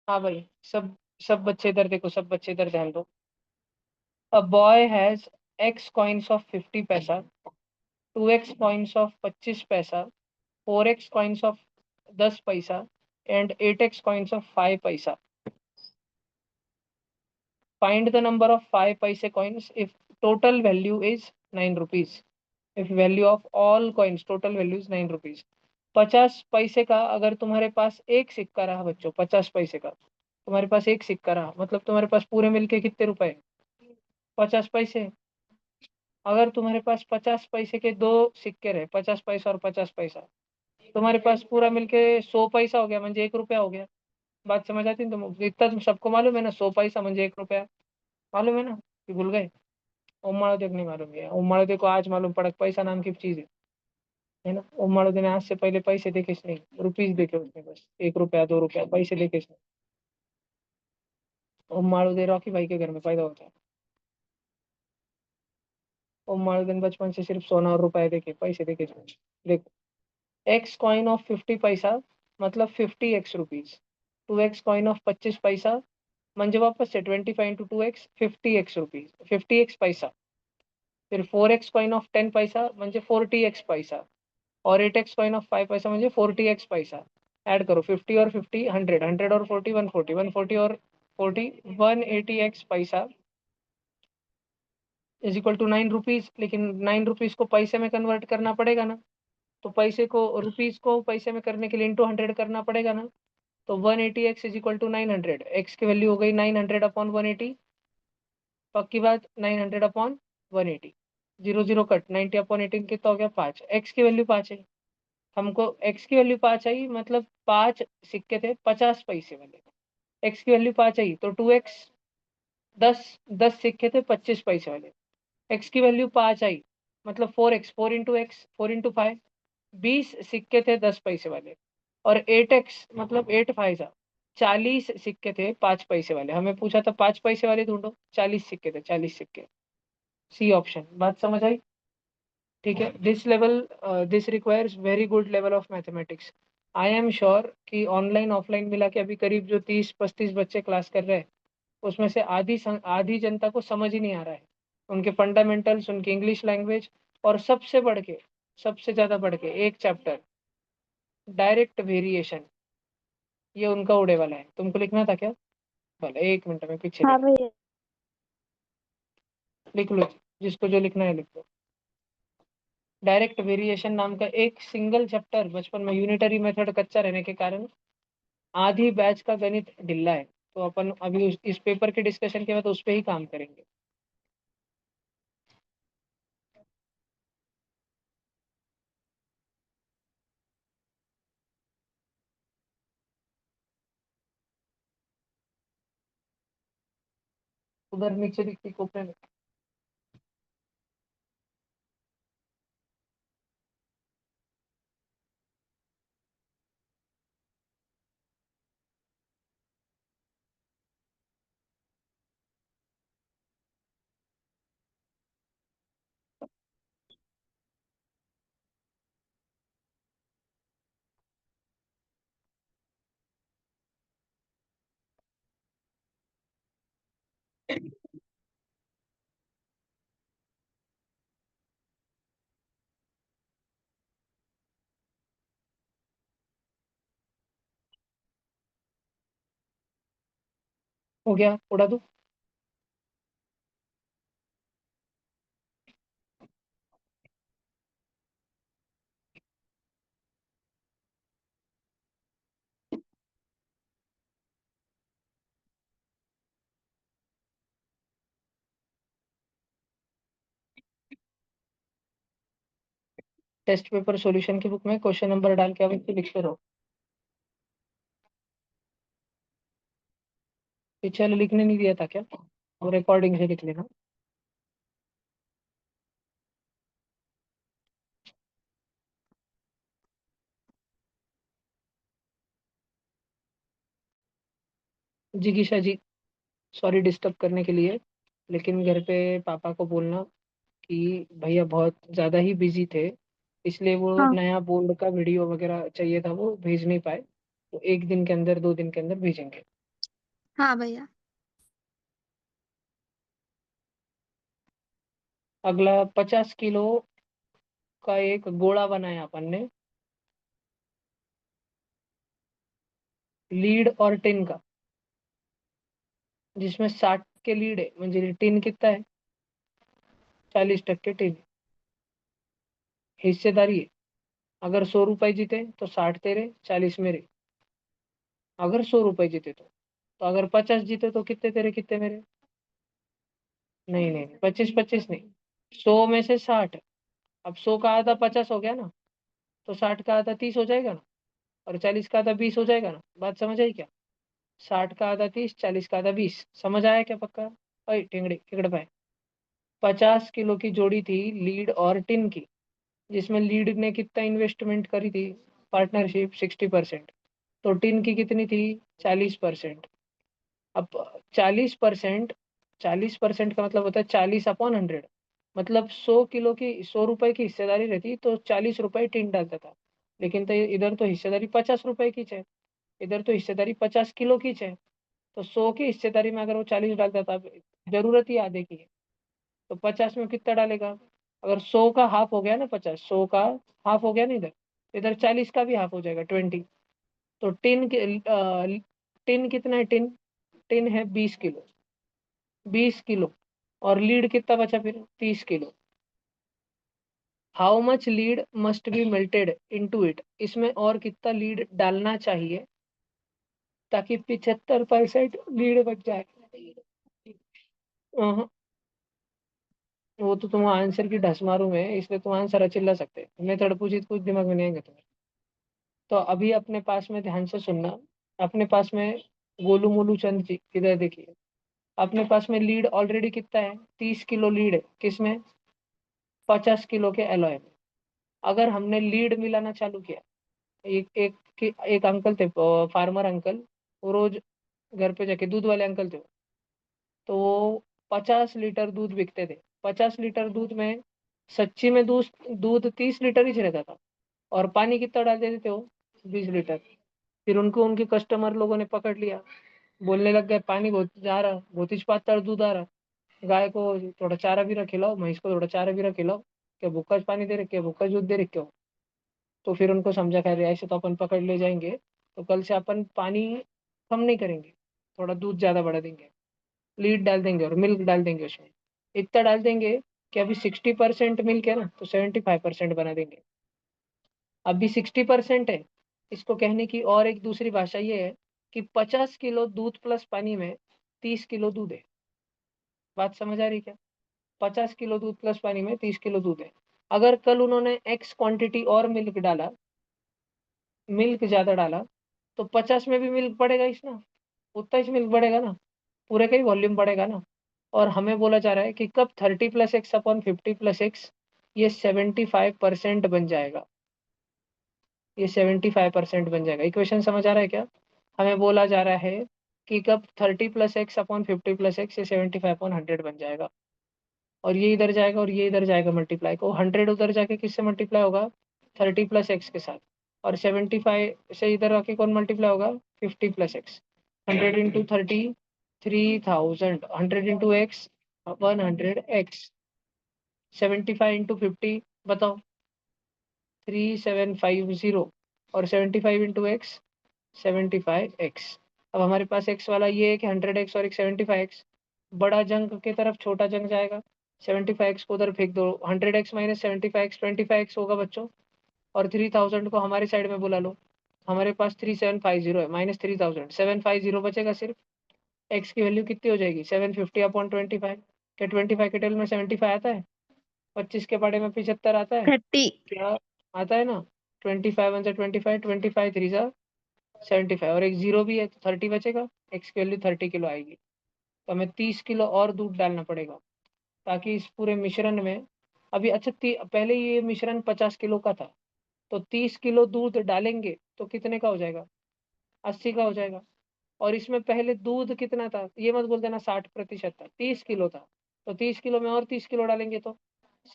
हाँ भाई, सब सब बच्चे इधर देखो, सब बच्चे इधर ध्यान दो। A boy has x coins of 50 पैसा, 2x कॉइन्स ऑफ 25 पैसा, 4x कॉइन्स ऑफ 10 पैसा एंड 8x कॉइन्स ऑफ 5 पैसा। Find the number of 5 paise coins if total value is 9 rupees. If value of all coins, total value is 9 rupees. 50 पैसे का अगर तुम्हारे पास एक सिक्का रहा बच्चों, 50 पैसे का तुम्हारे पास एक सिक्का रहा, मतलब तुम्हारे पास पूरे मिलके कितने रुपए? 50 पैसे। अगर तुम्हारे पास 50 पैसे के दो सिक्के रहे, 50 पैसा और 50 पैसा, तुम्हारे पास पूरा मिलके 100 पैसा हो गया, म्हणजे 1 रुपया हो गया। बात समझ आती है तुम? इतना तुम सबको मालूम है ना, 100 पैसा म्हणजे 1 रुपया। मालूम है ना कि भूल गए? उम्माड़ो तक नहीं मालूम है, उम्माड़ो को आज मालूम पड़ा कि पैसा नाम की चीज है ना। उम्माड़ो ने आज से पहले पैसे देखे नहीं, रुपीज देखे उसने, बस 1 रुपया 2 रुपया पैसे देखे नहीं। उम्माड़ो दे रॉकी भाई के घर में पैदा होता है। उम्माड़ो दिन बचपन से सिर्फ सोना और रुपए देखे, पैसे देखे नहीं। देखो, एक्स कॉइन ऑफ 50 पैसा मतलब 50x rupees. 2x coin of 25 पैसा म्हणजे वापस से 25 × 2x 50x रुपीज, 50x पैसा। फिर 4x कॉइन ऑफ 10 पैसा म्हणजे 40x पैसा। और 8x कॉइन ऑफ 5 पैसा म्हणजे 40x पैसा। ऐड करो 50 और 50, 100, 100 और 40, 140, 140 और 40, 180x पैसा इज इक्वल टू 9 रुपीज। लेकिन 9 रुपीज को पैसे में कन्वर्ट करना पड़ेगा ना, तो पैसे को, रुपीज को पैसे में करने के लिए इंटू 100 करना पड़ेगा ना। तो 180x is equal to 900, x की वैल्यू हो गई 900/180। पक्की बात, 900/180। जीरो जीरो कट, 90/18 कितना हो गया? 5। एक्स की वैल्यू 5 है, हमको एक्स की वैल्यू 5 आई, मतलब 5 सिक्के थे 50 पैसे वाले। एक्स की वैल्यू 5 आई तो 2x, 10 सिक्के थे 25 पैसे वाले। एक्स की वैल्यू 5 आई मतलब 4x, 4 × x, 4 × 5, 20 सिक्के थे 10 पैसे वाले। और 8x मतलब 8 5 40 सिक्के थे 5 पैसे वाले। हमें पूछा था 5 पैसे वाले ढूंढो, 40 सिक्के थे, 40 सिक्के। C option. बात समझ आई? ठीक है। This level, this requires very good level of mathematics. I am sure कि ऑनलाइन ऑफलाइन मिला के अभी करीब जो 30 35 बच्चे क्लास कर रहे हैं, उसमें से आधी जनता को समझ ही नहीं आ रहा है उनके फंडामेंटल्स, उनकी इंग्लिश लैंग्वेज। और सबसे बढ़ के, सबसे ज्यादा बढ़ के एक चैप्टर, डायरेक्ट वेरिएशन, ये उनका उड़े वाला है। तुमको लिखना था क्या? भले 1 मिनट में पीछे हाँ लिख भैया। लिख लो, जिसको जो लिखना है लिख लो। डायरेक्ट वेरिएशन नाम का एक सिंगल चैप्टर, बचपन में यूनिटरी मेथड कच्चा रहने के कारण आधी बैच का गणित ढिल्ला है। तो अपन अभी इस पेपर के डिस्कशन के बाद उस पर ही काम करेंगे। उधर नीचे दिखती कोपरे में। हो गया, उड़ा दो। टेस्ट पेपर सॉल्यूशन की बुक में क्वेश्चन नंबर डाल के आप लिखते रहो। पीछे वाले लिखने नहीं दिया था क्या? वो रिकॉर्डिंग से लिख लेना। जिगीशा जी, सॉरी डिस्टर्ब करने के लिए, लेकिन घर पे पापा को बोलना कि भैया बहुत ज़्यादा ही बिजी थे, इसलिए वो हाँ। नया बोर्ड का वीडियो वगैरह चाहिए था, वो भेज नहीं पाए। तो 1 दिन के अंदर 2 दिन के अंदर भेजेंगे। हाँ भैया। अगला 50 किलो का एक गोला बनाया अपन ने, लीड और टिन का, जिसमें 60 के लीड है, म्हणजे टिन कितना है, 40% टिन। हिस्सेदारी है, अगर 100 रुपए जीते तो 60 तेरे 40 मेरे, अगर 100 रुपए जीते तो अगर 50 जीते तो कितने तेरे कितने मेरे? नहीं नहीं, 25-25 नहीं, 100 में से 60। अब 100 का आधा 50 हो गया ना, तो 60 का आधा 30 हो जाएगा ना, और 40 का आधा 20 हो जाएगा ना। बात समझ आई क्या? 60 का आधा 30, 40 का आधा 20। समझ आया क्या पक्का? अरे टिंगड़ी टिकड़ पाए। 50 किलो की जोड़ी थी लीड और टिन की, जिसमें लीड ने कितना इन्वेस्टमेंट करी थी, पार्टनरशिप 60%, तो टिन की कितनी थी, 40%। अब 40%, 40% का मतलब होता है 40/100। मतलब 100 किलो की, 100 रुपए की हिस्सेदारी रहती तो 40 रुपए टिन डालता था। लेकिन तो इधर तो हिस्सेदारी 50 रुपए की है, इधर तो हिस्सेदारी 50 किलो की है। तो 100 की हिस्सेदारी में अगर वो 40 डालता था, जरूरत ही आधे की है, तो 50 में कितना डालेगा? अगर 100 का हाफ हो गया ना, 100 का हाफ हो गया ना, इधर इधर 40 का भी हाफ हो जाएगा, 20। तो टिन कितना है, टिन टिन है 20 किलो, 20 किलो। और लीड कितना बचा फिर, 30 kilo. How much lead must be melted into it, इसमें और कितना लीड डालना चाहिए ताकि 75% लीड बच जाए? अहं, वो तो तुम आंसर की ढस मारू मैं, इसलिए तुम आंसर चिल्ला सकते, मेथड पूछी तो कुछ दिमाग में नहीं आएंगे तुम्हें। तो अभी अपने पास में ध्यान से सुनना, अपने पास में गोलू मोलू चंद जी किधर देखिए, अपने पास में लीड ऑलरेडी कितना है, 30 किलो लीड है, किसमें, 50 किलो के एलॉय में। अगर हमने लीड मिलाना चालू किया, एक एक एक अंकल थे, फार्मर अंकल, वो रोज घर पे जाके, दूध वाले अंकल थे वो, तो वो 50 लीटर दूध बिकते थे। 50 लीटर दूध में सच्ची में दूध दूध 30 लीटर ही रहता था, और पानी कितना डाल देते थे वो, 20 लीटर। फिर उनको उनके कस्टमर लोगों ने पकड़ लिया, बोलने लग गए पानी बहुत जा रहा, बहुत ही पातर दूध आ रहा, गाय को थोड़ा चारा भी खिलाओ, भैंस को थोड़ा चारा भी खिलाओ, क्या भूखा पानी दे रहे, क्या भूखा दूध दे रहे क्यों? तो फिर उनको समझा, खैर ऐसे तो अपन पकड़ ले जाएंगे, तो कल से अपन पानी कम नहीं करेंगे, थोड़ा दूध ज्यादा बढ़ा देंगे, लीड डाल देंगे और मिल्क डाल देंगे उसमें, इतना डाल देंगे कि अभी 60% मिल्क है ना, तो 75% बना देंगे। अभी 60% है। इसको कहने की और एक दूसरी भाषा ये है कि 50 किलो दूध प्लस पानी में 30 किलो दूध है। बात समझ आ रही क्या? 50 किलो दूध प्लस पानी में 30 किलो दूध है। अगर कल उन्होंने एक्स क्वांटिटी और मिल्क डाला, मिल्क ज्यादा डाला, तो 50 में भी मिल्क बढ़ेगा इस ना, उतना ही मिल्क बढ़ेगा ना, पूरे का ही वॉल्यूम बढ़ेगा ना। और हमें बोला जा रहा है कि कब 30+x/50+x ये 75% बन जाएगा, ये 75% बन जाएगा। इक्वेशन समझ आ रहा है क्या? हमें बोला जा रहा है कि कब 30+x/50+x ये 75/100 बन जाएगा, और ये इधर जाएगा और ये इधर जाएगा मल्टीप्लाई, को 100 उधर जाके किससे मल्टीप्लाई होगा, 30+x के साथ, और 75 से इधर आके कौन मल्टीप्लाई होगा, 50+x। 100 × 30, 3000, 100 × x 100x, 75 × 50 बताओ, 3750, और 75 × x 75x। अब हमारे पास x वाला ये है कि 100x और एक 75x, बड़ा जंग की तरफ छोटा जंग जाएगा, 75x को उधर फेंक दो, 100x माइनस 75x 25x होगा बच्चों, और 3000 को हमारी साइड में बुला लो। हमारे पास 3750 है, माइनस 3000, 750 बचेगा सिर्फ। x की वैल्यू कितनी हो जाएगी, 750/25। क्या 25 के टेबल में 75 आता है? 25 के पढ़े में 75 आता है 30। क्या? आता है ना। 25 × 1 = 25, 25×3 = 75, और एक जीरो भी है तो 30 बचेगा, एक्स की वैल्यू 30 किलो आएगी। तो हमें 30 किलो और दूध डालना पड़ेगा, ताकि इस पूरे मिश्रण में, अभी अच्छा पहले ये मिश्रण 50 किलो का था, तो 30 किलो दूध डालेंगे तो कितने का हो जाएगा, 80 का हो जाएगा। और इसमें पहले दूध कितना था, ये मत बोल देना 60% था, 30 किलो था, तो 30 किलो में और 30 किलो डालेंगे तो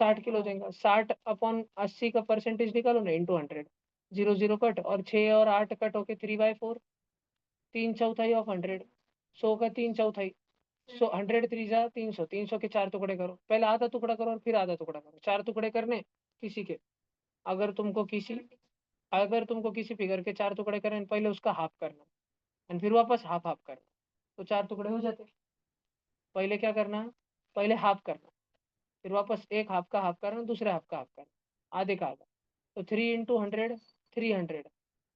60 किलो देगा। 60/80 का परसेंटेज निकालो ना, × 100, जीरो जीरो कट, और 6 और 8 कट होके 3/4, 3/4 ऑफ 100, 100 का 3/4, 100 3 जा 300, 300 के 4 टुकड़े करो, पहले आधा टुकड़ा करो और फिर आधा टुकड़ा करो, 4 टुकड़े करने किसी के। अगर तुमको किसी अगर तुमको किसी फिगर के 4 टुकड़े करने, पहले उसका हाफ करना और फिर वापस हाफ हाफ करना, तो 4 टुकड़े हो जाते। पहले क्या करना, पहले हाफ करना, फिर वापस एक हाफ का हाफ करना, दूसरे हाफ का हाफ करना, आधे का आधा। तो 3 × 100 300,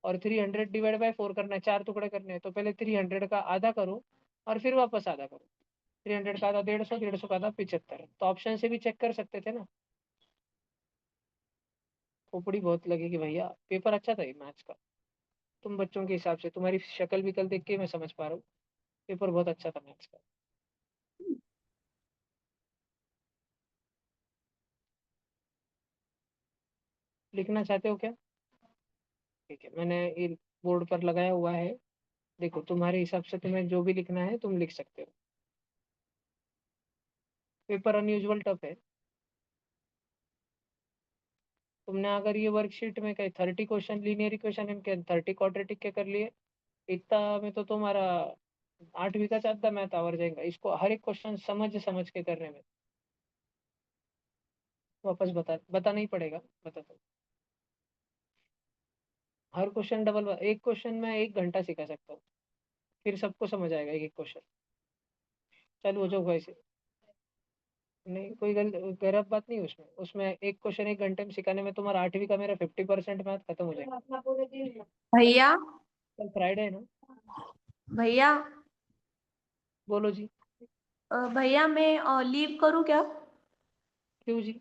और 300 डिवाइड बाय 4 करना है, 4 टुकड़े करने हैं, तो पहले 300 का आधा करो और फिर वापस आधा करो। 300 का आधा 150, 150 का आधा 75। तो ऑप्शन से भी चेक कर सकते थे ना। खोपड़ी बहुत लगेगी भैया, पेपर अच्छा था ये मैथ्स का। तुम बच्चों के हिसाब से, तुम्हारी शक्ल विकल देख के मैं समझ पा रहा हूँ, पेपर बहुत अच्छा था मैथ्स का। लिखना चाहते हो क्या? ठीक है, मैंने ये बोर्ड पर लगाया हुआ है, देखो तुम्हारे हिसाब से तुम्हें जो भी लिखना है तुम लिख सकते हो। पेपर अनयूजुअल टफ है। तुमने अगर ये वर्कशीट में कहीं 30 क्वेश्चन लीनियर इक्वेशन इनके 30 क्वाड्रेटिक के कर लिए, इतना में तो तुम्हारा 8वीं का चाहता मैथ आवर जाएगा, इसको हर एक क्वेश्चन समझ समझ के करने में। वापस बताना ही पड़ेगा, बता दो। हर क्वेश्चन डबल, एक क्वेश्चन में 1 घंटा सिखा सकता हूँ, फिर सबको समझ आएगा एक एक क्वेश्चन। चलो हो जाओ वैसे। नहीं, कोई गलत बात नहीं उसमें, उसमें एक क्वेश्चन 1 घंटे में सिखाने में तुम्हारा 8वीं का मेरा 50% मैथ खत्म हो जाएगा। भैया कल फ्राइडे है ना। भैया बोलो जी। भैया मैं लीव करूँ क्या? क्यों जी?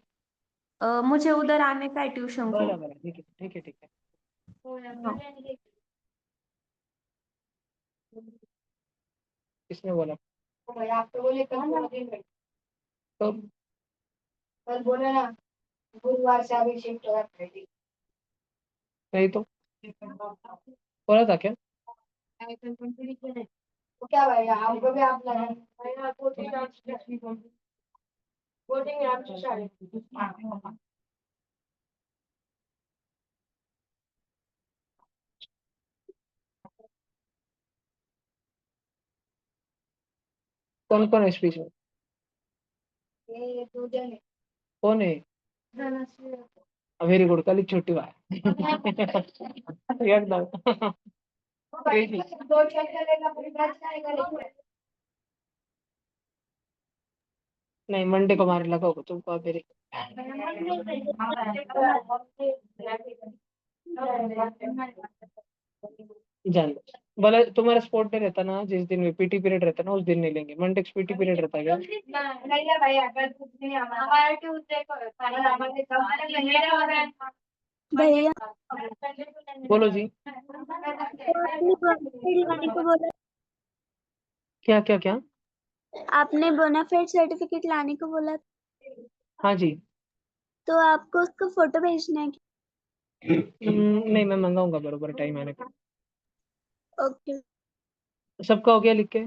मुझे उधर आने का है ट्यूशन को। बोला बोला, ठीक है ठीक है ठीक है। हाँ। किसने बोला? भाई आप तो बोले कल पूरा दिन रहे। तो कल बोले ना, गुरुवार से अभी शिफ्ट हो रहा है। नहीं तो बोला था क्या? तो क्या भाई हमको भी आप लगा भाई ना, कोटिंग आप शायद। कौन कौन है स्पीच में? ये दो जन है। कौन है? वेरी गुड, कल छुट्टी हुआ है। एकदम crazy। दो चलेगा फिर बैच जाएगा। नहीं, मंडे को मारे लगा होगा तुमको मेरे। जान लो, बोले तुम्हारा स्पोर्ट डे रहता ना, जिस दिन भी पीटी पीरियड रहता ना उस दिन नहीं लेंगे, मंडे को पीटी पीरियड रहता है क्या? नहीं है भाई, अगर कुछ नहीं हमारा ट्यूसडे को खाली हमारे भैया बोलो जी। तो आपने बोनाफाइड लाने को बोला, क्या क्या क्या? आपने बोनाफाइड सर्टिफिकेट लाने को बोला, हाँ जी। तो आपको उसका फोटो भेजना है। नहीं, मैं मंगाऊंगा बरोबर टाइम आने पे। ओके। सबका हो गया लिख के?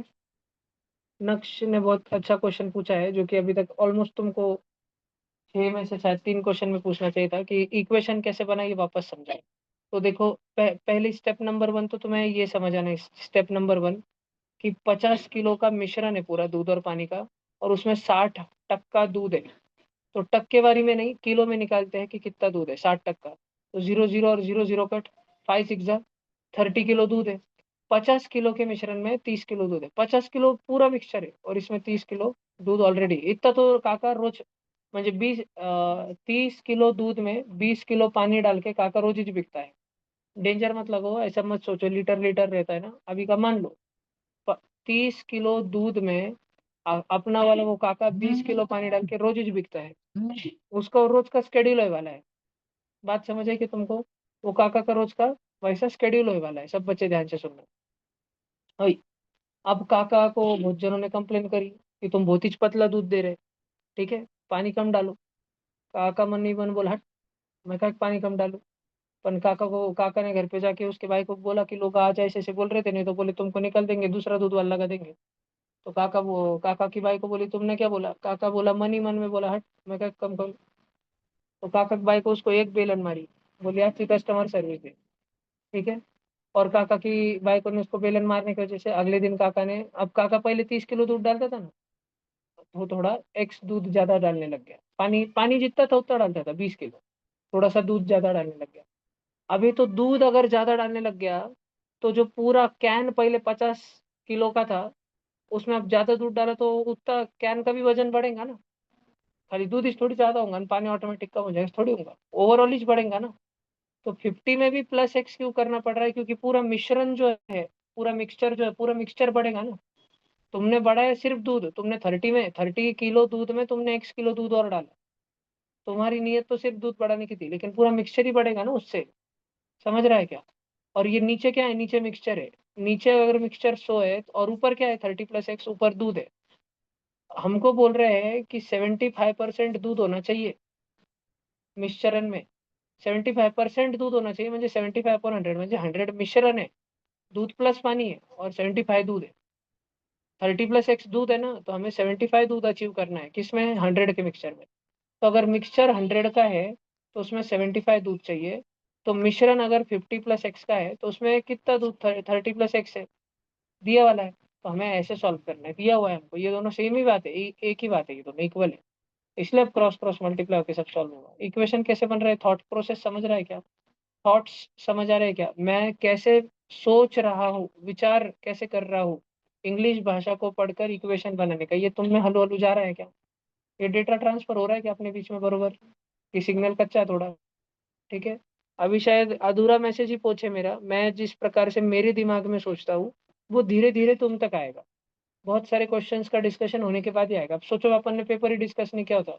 नक्श ने बहुत अच्छा क्वेश्चन पूछा है, जो कि अभी तक ऑलमोस्ट तुमको 6 में से शायद 3 क्वेश्चन में पूछना चाहिए था कि इक्वेशन कैसे बनाई, ये वापस समझाए। तो देखो, पहले स्टेप नंबर 1 तो तुम्हें ये समझ आना है, स्टेप नंबर 1 कि 50 किलो का मिश्रण है पूरा दूध और पानी का, और उसमें 60% दूध है। तो टक्केवारी में नहीं, किलो में निकालते हैं कि कितना दूध है, 60%। तो 0 0 और 0 0 कट, 5 6 30 किलो दूध है। 50 किलो के मिश्रण में 30 किलो दूध है, 50 किलो पूरा मिक्सचर है और इसमें 30 किलो दूध ऑलरेडी। इतना तो काका रोज, म्हणजे 30 किलो दूध में 20 किलो पानी डाल के काका रोज ही बिकता है। डेंजर मत लगो, ऐसा मत सोचो लीटर लीटर रहता है ना, अभी का मान लो। 30 किलो दूध में अपना वाला वो काका 20 किलो पानी डाल के रोज ही बिकता है। उसका रोज का स्केड्यूल होने वाला है। बात समझ आई कि तुमको? वो काका का रोज का वैसा स्केड्यूल होने वाला है, सब बच्चे ध्यान से सुनना। वही, अब काका को बहुत जनों ने कंप्लेन करी कि तुम बहुत ही पतला दूध दे रहे, ठीक है, पानी कम डालो। काका मन नहीं मन बोला, हट, मैं क्या पानी कम डालू। पर काका ने घर पे जाके उसके भाई को बोला कि लोग आज ऐसे ऐसे बोल रहे थे, नहीं तो बोले तुमको निकल देंगे, दूसरा दूध वाला लगा देंगे। तो काका की भाई को बोली तुमने क्या बोला? काका बोला मन ही मन में बोला, हट, मैं क्या कम करूँ। तो काका की भाई को उसको एक बेलन मारी, बोली अच्छी कस्टमर सर्विस है, ठीक है। और काका की बाइक ने उसको बेलन मारने की वजह से अगले दिन काका ने, अब काका पहले 30 किलो दूध डालता था ना, वो थोड़ा एक्स दूध ज्यादा डालने लग गया। पानी पानी जितना था उतना डालता था, 20 किलो, थोड़ा सा दूध ज्यादा डालने लग गया। अभी तो दूध अगर ज्यादा डालने लग गया तो जो पूरा कैन पहले 50 किलो का था, उसमें अब ज्यादा दूध डाला तो उतना कैन का भी वजन बढ़ेगा ना। खाली दूध ही थोड़ी ज्यादा होगा ना, पानी ऑटोमेटिक कम हो जाएगा थोड़ी होगा, ओवरऑल ही बढ़ेगा ना। तो 50 में भी प्लस एक्स क्यों करना पड़ रहा है? क्योंकि पूरा मिश्रण जो है, पूरा मिक्सचर जो है, पूरा मिक्सचर बढ़ेगा ना। तुमने बढ़ाया सिर्फ दूध, तुमने 30 किलो दूध में तुमने एक्स किलो दूध और डाला। तुम्हारी नीयत तो सिर्फ दूध बढ़ाने की थी, लेकिन पूरा मिक्सचर ही बढ़ेगा ना उससे। समझ रहा है क्या? और ये नीचे क्या है? नीचे मिक्सचर है। नीचे अगर मिक्सचर 100 है और ऊपर क्या है? 30 + x, ऊपर दूध है। हमको बोल रहे हैं कि 75% दूध होना चाहिए मिश्रण में। 75% दूध होना चाहिए, म्हणजे 75/100, म्हणजे 100 मिश्रण है, दूध प्लस पानी है, और 75 दूध है। 30 + x दूध है ना, तो हमें 75 दूध अचीव करना है, किसमें? 100 के मिक्सचर में। तो अगर मिक्सचर 100 का है तो उसमें 75 दूध चाहिए। तो मिश्रण अगर 50 + x का है तो उसमें कितना दूध? 30 + x है, दिया वाला है। तो हमें ऐसे सॉल्व करना है, दिया हुआ है हमको, ये दोनों सेम ही बात है, एक ही बात है, ये दोनों इक्वल है। इसलिए अब क्रॉस क्रॉस मल्टीप्लाई होकर सब सॉल्व होगा। इक्वेशन कैसे बन रहा है? थॉट प्रोसेस समझ रहा है क्या? थॉट्स समझ आ रहे हैं क्या? मैं कैसे सोच रहा हूँ, विचार कैसे कर रहा हूँ इंग्लिश भाषा को पढ़कर इक्वेशन बनाने का, ये तुम में हलू हलू जा रहा है क्या? ये डेटा ट्रांसफर हो रहा है क्या अपने बीच में बरोबर? कि सिग्नल कच्चा है थोड़ा? ठीक है। अभी शायद अधूरा मैसेज ही पहुंचे मेरा। मैं जिस प्रकार से मेरे दिमाग में सोचता हूँ वो धीरे धीरे तुम तक आएगा। बहुत सारे क्वेश्चंस का डिस्कशन होने के बाद ही आएगा। अब सोचो अपन ने पेपर ही डिस्कस नहीं किया होता,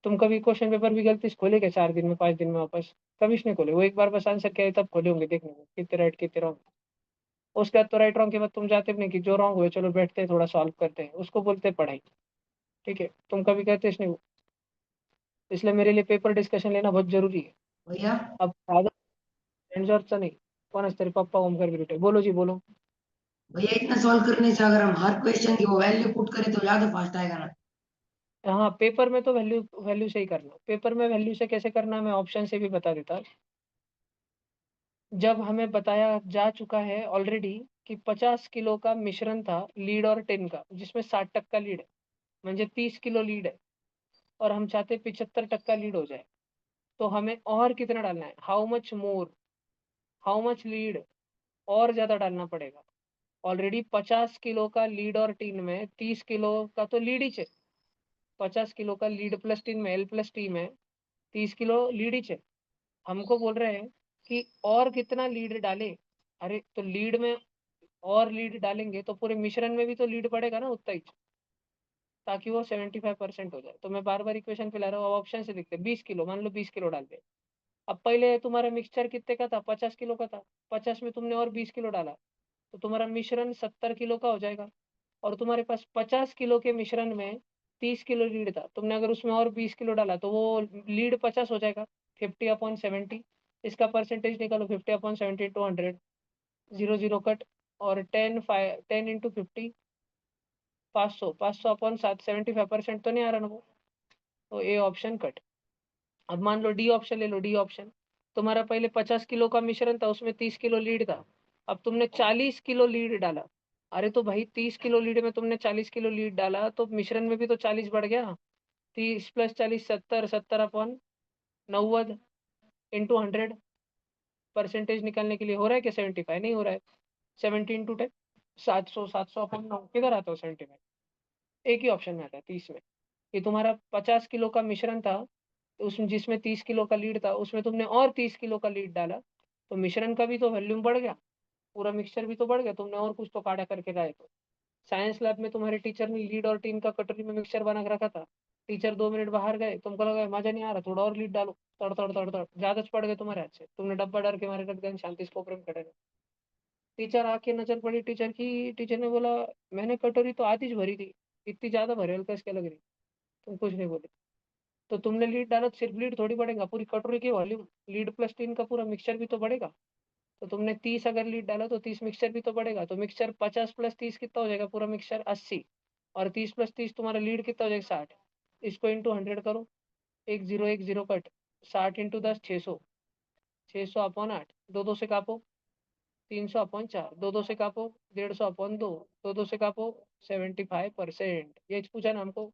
तुम कभी क्वेश्चन पेपर भी गलती से खोले क्या 4 दिन में, 5 दिन में वापस? कभी नहीं खोले। वो एक बार बस आंसर क्या है तब खोले होंगे देखने को, कितने राइट कितने रॉन्ग। उसके बाद तो राइट रॉन्ग के बाद तुम जाते भी नहीं कि जो रॉन्ग हुए चलो बैठते हैं थोड़ा सॉल्व करते हैं, उसको बोलते हैं पढ़ाई। ठीक है, तुम कभी कहते नहीं हो। इसलिए मेरे लिए पेपर डिस्कशन लेना बहुत जरूरी है। भैया अब फादर फ्रेंड्स नहीं, कौन है तेरे पापा ओमकार बिरुटे? बोलो जी बोलो। भैया इतना सॉल्व करने से अगर हम हर क्वेश्चन की वो वैल्यू पुट करें तो ज्यादा फास्ट आएगा ना। हाँ, पेपर में तो वैल्यू वैल्यू से ही करना। पेपर में वैल्यू से कैसे करना मैं ऑप्शन से भी बता देता। जब हमें बताया जा चुका है ऑलरेडी कि 50 किलो का मिश्रण था लीड और टिन का, जिसमें 60% लीड है, म्हणजे 30 किलो लीड है, और हम चाहते 75% लीड हो जाए। तो हमें और कितना डालना है? How much more, how much lead, और ज्यादा डालना पड़ेगा। ऑलरेडी 50 किलो का लीड और टीन में 30 किलो का तो लीड ही है। 50 किलो का लीड प्लस टीन में एल प्लस टी में 30 किलो लीड ही है। हमको बोल रहे हैं कि और कितना लीड डाले। अरे तो लीड में और लीड डालेंगे तो पूरे मिश्रण में भी तो लीड बढ़ेगा ना उतना ही, ताकि वो 75% हो जाए। तो मैं बार बार इक्वेशन पे ला रहा हूँ। अब ऑप्शन से देखते 20 किलो, मान लो 20 किलो डाल दे। अब पहले तुम्हारा मिक्सचर कितने का था? 50 किलो का था। 50 में तुमने और 20 किलो डाला तो तुम्हारा मिश्रण 70 किलो का हो जाएगा। और तुम्हारे पास 50 किलो के मिश्रण में 30 किलो लीड था, तुमने अगर उसमें और 20 किलो डाला तो वो लीड 50 हो जाएगा। 50/70, इसका परसेंटेज निकालो। 50/70 × 100, 0 0 कट, और 10 × 50, 500, 500/7, 75% तो नहीं आ रहा ना वो। तो ए ऑप्शन कट। अब मान लो डी ऑप्शन ले लो। डी ऑप्शन, तुम्हारा पहले 50 किलो का मिश्रण था, उसमें 30 किलो लीड था। अब तुमने 40 किलो लीड डाला। अरे तो भाई 30 किलो लीड में तुमने 40 किलो लीड डाला तो मिश्रण में भी तो 40 बढ़ गया। 30 + 40 70, 70/90 × 100 परसेंटेज निकालने के लिए हो रहा है क्या? 75 नहीं हो रहा है। 70 × 10, 700, 700/9 किधर आता है 75? एक ही ऑप्शन में आता है 30 में। कि तुम्हारा 50 किलो का मिश्रण था, उसमें जिसमें 30 किलो का लीड था, उसमें तुमने और 30 किलो का लीड डाला, तो मिश्रण का भी तो वॉल्यूम बढ़ गया, पूरा मिक्सचर भी तो बढ़ गया। तुमने और कुछ तो काढ़ा करके लाए। तो साइंस लैब में तुम्हारे टीचर ने लीड और टीन का कटोरी में मिक्सचर बना के रखा था। टीचर 2 मिनट बाहर गए, तुमको लगा मजा नहीं आ रहा, थोड़ा और लीड डालो, तड़ तड़ तड़ तड़, ज्यादा पड़ गए तुम्हारे हाथ से, तुमने डब्बा डर के मारे रख दिया, शांति से कोपरे में खड़े रहे। टीचर आके नजर पड़ी टीचर की, टीचर ने बोला मैंने कटोरी तो आधी ज भरी थी, इतनी ज्यादा भरे हल्का इसके लग रही। तुम कुछ नहीं बोले। तो तुमने लीड डाला तो सिर्फ लीड थोड़ी बढ़ेगा, पूरी कटोरी की वॉल्यूम, लीड प्लस टीन का पूरा मिक्सचर भी तो बढ़ेगा। तो तुमने 30 अगर लीड डाला तो 30 मिक्सचर भी तो बढ़ेगा। तो मिक्सचर 50 + 30 कितना हो जाएगा? पूरा मिक्सचर 80, और 30 + 30 तुम्हारा लीड कितना हो जाएगा? 60। इसको इंटू 100 करो, 1 0 1 0 कट, 60 × 10 600, 600/8, 2 2 से कापो, 300/4, 2 से कापो 150/2, 2 से कापो 75%। ये पूछा ना हमको,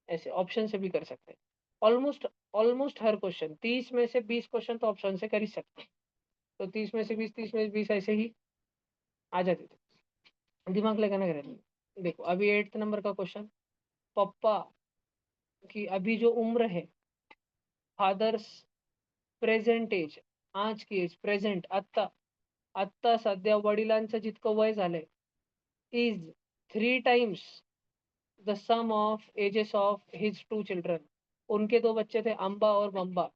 ऐसे ऑप्शन से भी कर सकते हैं। ऑलमोस्ट हर क्वेश्चन 30 में से 20 क्वेश्चन तो ऑप्शन से कर ही सकते हैं। तो 30 में से 20, 30 में से 20 ऐसे ही आ जाते थे, दिमाग लगाना रहता। देखो अभी 8th नंबर का क्वेश्चन, पप्पा की अभी जो उम्र है, फादर्स प्रेझेंट एज, आज की एज प्रेझेंट, आत्ता सध्या वडिलांचं जितकं वय झालंय, is 3 times the sum of ages of his 2 children. उनके 2 बच्चे थे, अंबा और बम्बा।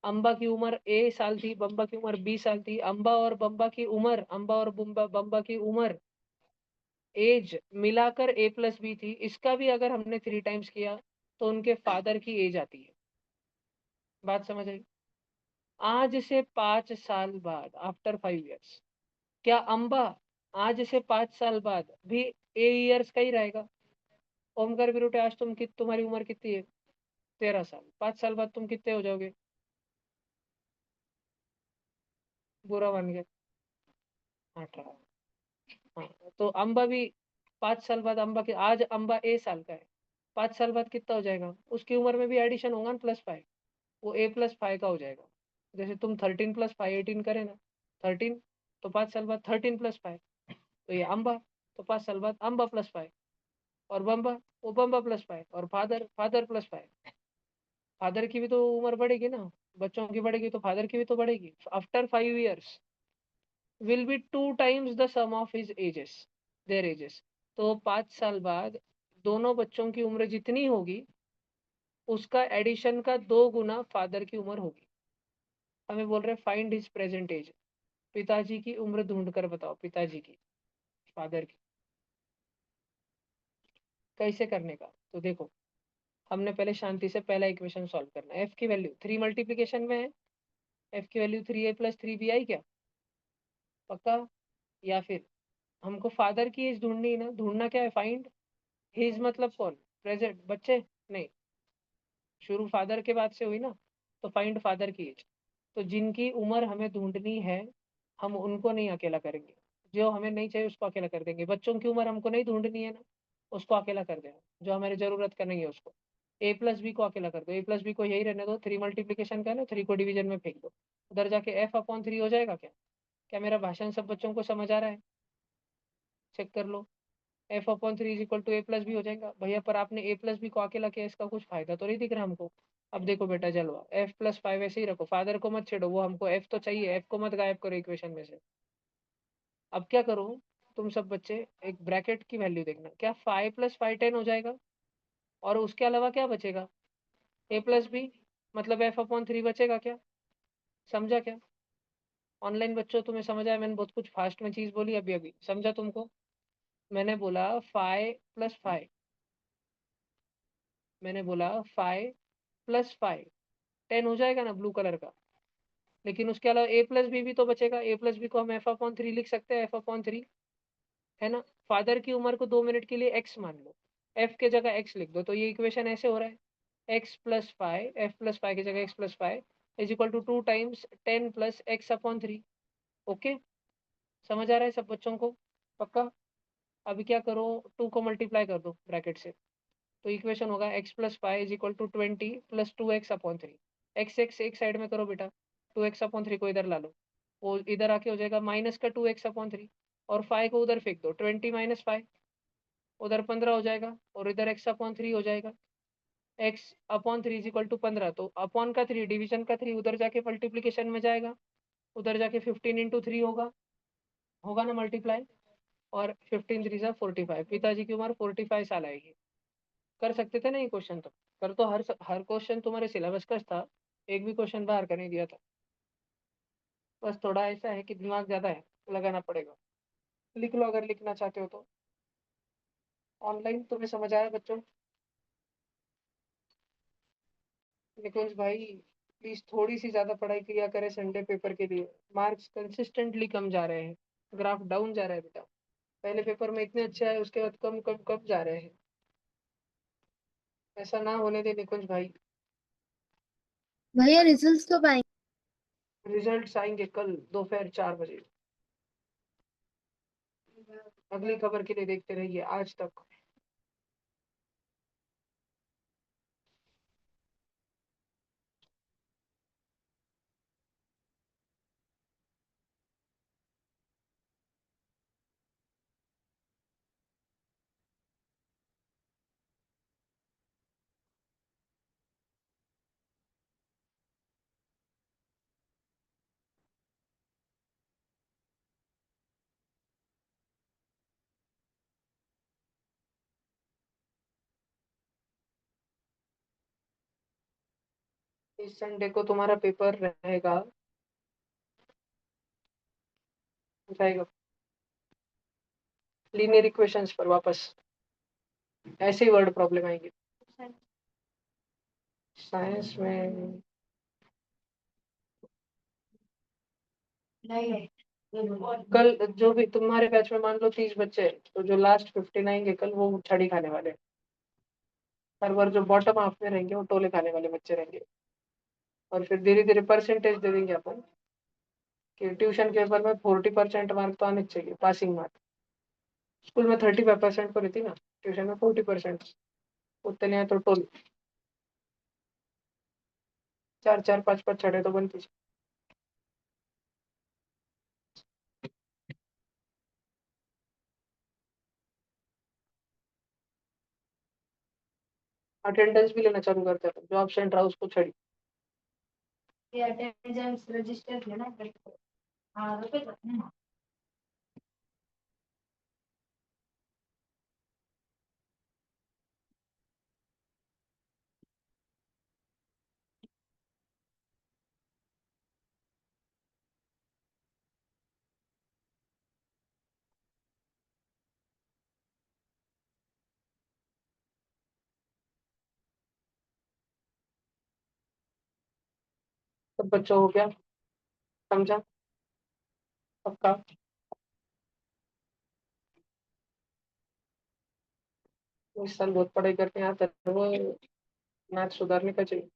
अंबा की उम्र ए साल थी, बम्बा की उम्र 20 साल थी। अंबा और बम्बा की उम्र, अंबा और बम्बा की उम्र, एज मिलाकर A+B थी। इसका भी अगर हमने 3 times किया तो उनके फादर की एज आती है। बात समझ आई? आज से 5 साल बाद, आफ्टर 5 years, क्या अंबा आज से 5 साल बाद भी ए ईयर्स का ही रहेगा? ओमकार बिरुटे, आज तुम्हारी उम्र कितनी है? 13 साल। 5 साल बाद तुम कितने हो जाओगे? बुरा मान गया, 18। हाँ, तो अंबा भी 5 साल बाद, आज अंबा A साल का है, 5 साल बाद कितना हो जाएगा? उसकी उम्र में भी एडिशन होगा ना, +5, वो A+5 का हो जाएगा। जैसे तुम 13 + 5 18 करे ना, 13, तो 5 साल बाद 13 + 5, तो ये अंबा, तो 5 साल बाद अंबा +5, और बम्बा, वो बम्बा +5, और फादर +5। फादर की भी तो उम्र बढ़ेगी ना, बच्चों की बढ़ेगी तो फादर की भी तो बढ़ेगी। After 5 years will be 2 times the sum of his ages, their ages. तो 5 साल बाद दोनों बच्चों की उम्र जितनी होगी, उसका एडिशन का 2 गुना फादर की उम्र होगी। हमें बोल रहे फाइंड हिज प्रेजेंट एज, पिताजी की उम्र ढूंढ कर बताओ, पिताजी की, फादर की। कैसे करने का? तो देखो, हमने पहले शांति से पहला इक्वेशन सॉल्व करना है। एफ की वैल्यू 3 मल्टीप्लीकेशन में है, एफ की वैल्यू 3a + 3b आई क्या? पक्का? या फिर हमको फादर की एज ढूंढनी है ना, ढूंढना क्या है? फाइंड हिज मतलब कौन? प्रेजेंट बच्चे? नहीं, शुरू फादर के बाद से हुई ना, तो फाइंड फादर की एज। तो जिनकी उम्र हमें ढूंढनी है, हम उनको नहीं अकेला करेंगे, जो हमें नहीं चाहिए उसको अकेला कर देंगे। बच्चों की उम्र हमको नहीं ढूंढनी है ना, उसको अकेला कर देना, जो हमारी जरूरत का नहीं है उसको। A+B को अकेला कर दो, A+B को यही रहने दो, 3 मल्टीप्लीकेशन का है ना, 3 को डिवीजन में फेंक दो, उधर जाके F/3 हो जाएगा क्या? क्या मेरा भाषण सब बच्चों को समझ आ रहा है? चेक कर लो। F/3 = A+B हो जाएगा भैया, पर आपने A+B को अकेला किया, इसका कुछ फायदा तो नहीं दिख रहा हमको। अब देखो बेटा जलवा, F+5 ऐसे ही रखो, फादर को मत छेड़ो, वो हमको F तो चाहिए, F को मत गायब करो इक्वेशन में से। अब क्या करो तुम सब बच्चे, एक ब्रैकेट की वैल्यू देखना, क्या 5 + 5 10 हो जाएगा, और उसके अलावा क्या बचेगा? A+B, मतलब F/3 बचेगा क्या? समझा क्या? ऑनलाइन बच्चों, तुम्हें समझ आया? मैंने बहुत कुछ फास्ट में चीज बोली, अभी अभी समझा तुमको? मैंने बोला 5 + 5, मैंने बोला 5 + 5 10 हो जाएगा ना, ब्लू कलर का। लेकिन उसके अलावा A+B भी तो बचेगा, A+B को हम F/3 लिख सकते हैं, F/3 है ना। फादर की उम्र को 2 मिनट के लिए x मान लो, f के जगह x लिख दो, तो ये इक्वेशन ऐसे हो रहा है, x + 5, f+5 की जगह x + 5 = 2 times 10 + x/3। ओके, समझ आ रहा है सब बच्चों को? पक्का? अभी क्या करो, 2 को मल्टीप्लाई कर दो ब्रैकेट से, तो इक्वेशन होगा x + 5 = 20 + 2x/3। x एक साइड में करो बेटा, 2x/3 को इधर ला लो, वो इधर आके हो जाएगा माइनस का 2x/3, और 5 को उधर फेंक दो, 20 - 5 उधर 15 हो जाएगा, और इधर x/3 हो जाएगा, x/3 = 15। तो अपॉन का 3, डिवीजन का 3 उधर जाके मल्टीप्लीकेशन में जाएगा, उधर जाके 15 × 3 होगा ना मल्टीप्लाई, और 15 3 = 45। पिताजी की उम्र 45 साल आएगी। कर सकते थे ना ये क्वेश्चन? तो कर, तो हर क्वेश्चन तुम्हारे सिलेबस का था, एक भी क्वेश्चन बाहर का नहीं दिया था। बस थोड़ा ऐसा है कि दिमाग ज्यादा है, लगाना पड़ेगा। लिख लो अगर लिखना चाहते हो तो। ऑनलाइन तुम्हें समझ आया बच्चों? निकुंज भाई प्लीज थोड़ी सी ज्यादा पढ़ाई किया करें संडे पेपर के लिए, मार्क्स कंसिस्टेंटली कम जा रहे हैं, ग्राफ डाउन जा रहा है बेटा। पहले पेपर में इतने अच्छे आए, उसके बाद कम कम कम जा रहे हैं। ऐसा ना होने दे निकुंज भाई। भैया रिजल्ट्स कब आएंगे? रिजल्ट्स आएंगे कल दोपहर 4 बजे। अगली खबर के लिए देखते रहिए आज तक। इस संडे को तुम्हारा पेपर रहेगा, जाएगा लीनियर इक्वेशंस पर वापस, ऐसे ही वर्ड प्रॉब्लम आएंगे साइंस में। कल जो भी तुम्हारे बैच में मान लो 30 बच्चे हैं, तो जो लास्ट 15 आएंगे कल वो छड़ी खाने वाले हैं। हर बार जो बॉटम हाफ में रहेंगे वो टोले खाने वाले बच्चे रहेंगे। और फिर धीरे धीरे परसेंटेज दे देंगे अपन कि ट्यूशन के पेपर में 40% मार्क तो आने चाहिए, पासिंग मार्क। स्कूल में 35% पर रहती ना, ट्यूशन में 40%, उतने हैं तो टोल 4 4 5 5 छड़े तो बनती। अटेंडेंस भी लेना चालू करते हैं, जो एब्सेंट रहा उसको छड़ी। अटेंडेंस रजिस्टर है ना। हाँ सब बच्चों हो गया, समझा पक्का? इस साल बहुत पढ़ाई करके यहाँ तक वो मैथ सुधारने का चाहिए।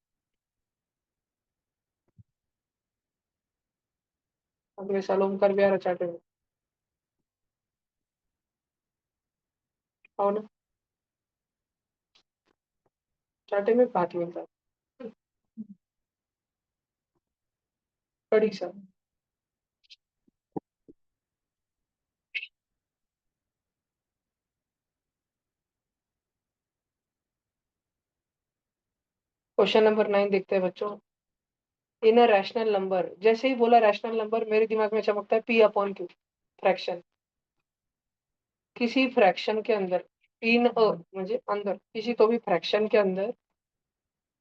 अगले साल ओमकार भी आ रहा चाहते हैं, और ना चाटे में भात मिलता है कड़ी सा। क्वेश्चन नंबर 9 देखते हैं बच्चों। इन अ रैशनल नंबर, जैसे ही बोला रैशनल नंबर मेरे दिमाग में चमकता है पी अपॉन क्यू, फ्रैक्शन। किसी फ्रैक्शन के अंदर इन अ म्हणजे अंदर, किसी तो भी फ्रैक्शन के अंदर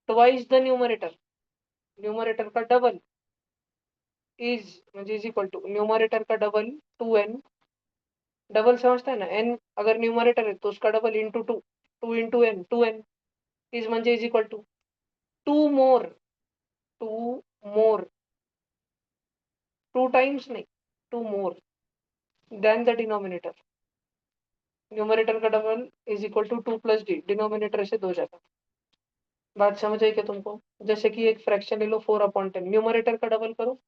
ट्वाइस द न्यूमरेटर, न्यूमरेटर का डबल इज म्हणजे इज इक्वल टू न्यूमरेटर का डबल 2n। डबल समझता है ना, n अगर न्यूमरेटर है तो उसका double into 2, 2 into n, 2n is म्हणजे is equal to 2 more, 2 more, 2 times नहीं, 2 more than the denominator. Numerator का double is equal to 2 + d, denominator से 2 जाता। बात समझ आई क्या तुमको? जैसे कि एक फ्रैक्शन ले लो 4/10, न्यूमरेटर का डबल करो,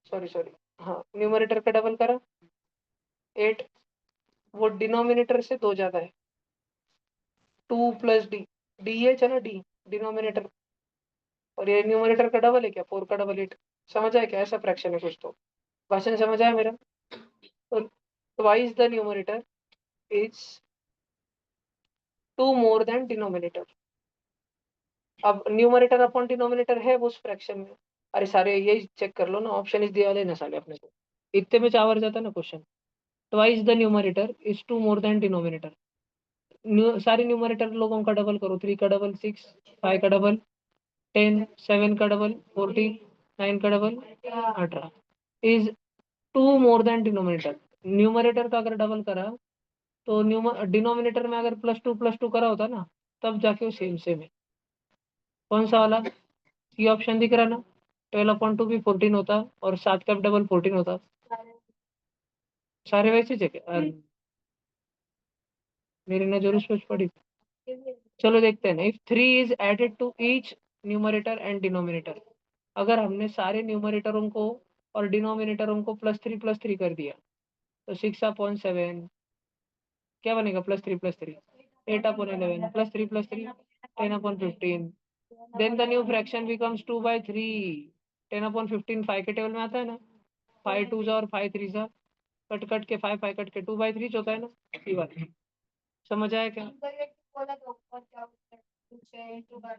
सॉरी सॉरी, हाँ न्यूमरेटर का डबल करा 8, वो डिनोमिनेटर से 2 ज्यादा है, 2 + d, डी एच है ना, डी डिनोमिनेटर, और ये न्यूमरेटर का डबल है क्या, 4 का डबल 8। समझ आया क्या? ऐसा फ्रैक्शन है कुछ तो। भाषण समझ आया मेरा? तो twice the numerator is 2 more than denominator. अब न्यूमरेटर अपॉन डिनोमिनेटर है उस फ्रैक्शन में। अरे सारे यही चेक कर लो ना, ऑप्शन इज दिया ना साले अपने को, इतने में चावर जाता ना question. Twice the numerator is 2 more than denominator. सारे न्यूमरेटर लोगों का डबल करो, 3 का डबल 6, 5 का डबल 10, 7 का डबल 14, 9 का double 18 is 2 more than denominator. Numerator का अगर डबल करा तो डिनोमिनेटर में अगर +2 + 2 करा होता ना, तब जाके वो सेम सेम है। कौन सा वाला? सी ऑप्शन दिख रहा ना, 12/2 भी 14 होता और 7 का डबल 14 होता। सारे वैसे थे क्या? अरे, मेरी नजर उस पर पड़ी। चलो देखते हैं ना, if 3 is added to each numerator and denominator, अगर हमने सारे न्यूमरेटरों को और डिनोमिनेटर उनको +3 कर दिया, तो 6/7 क्या बनेगा, +3 8/11 +3 10/15. Then the new fraction becomes 2/3 10/15 5 के टेबल में आता है ना, 5 2 और 5 3 कट कट के 5 5 कट के 2/3 होता है ना, ये बात समझ आया क्या? बोला तो ऊपर क्या ऊपर इंटू कर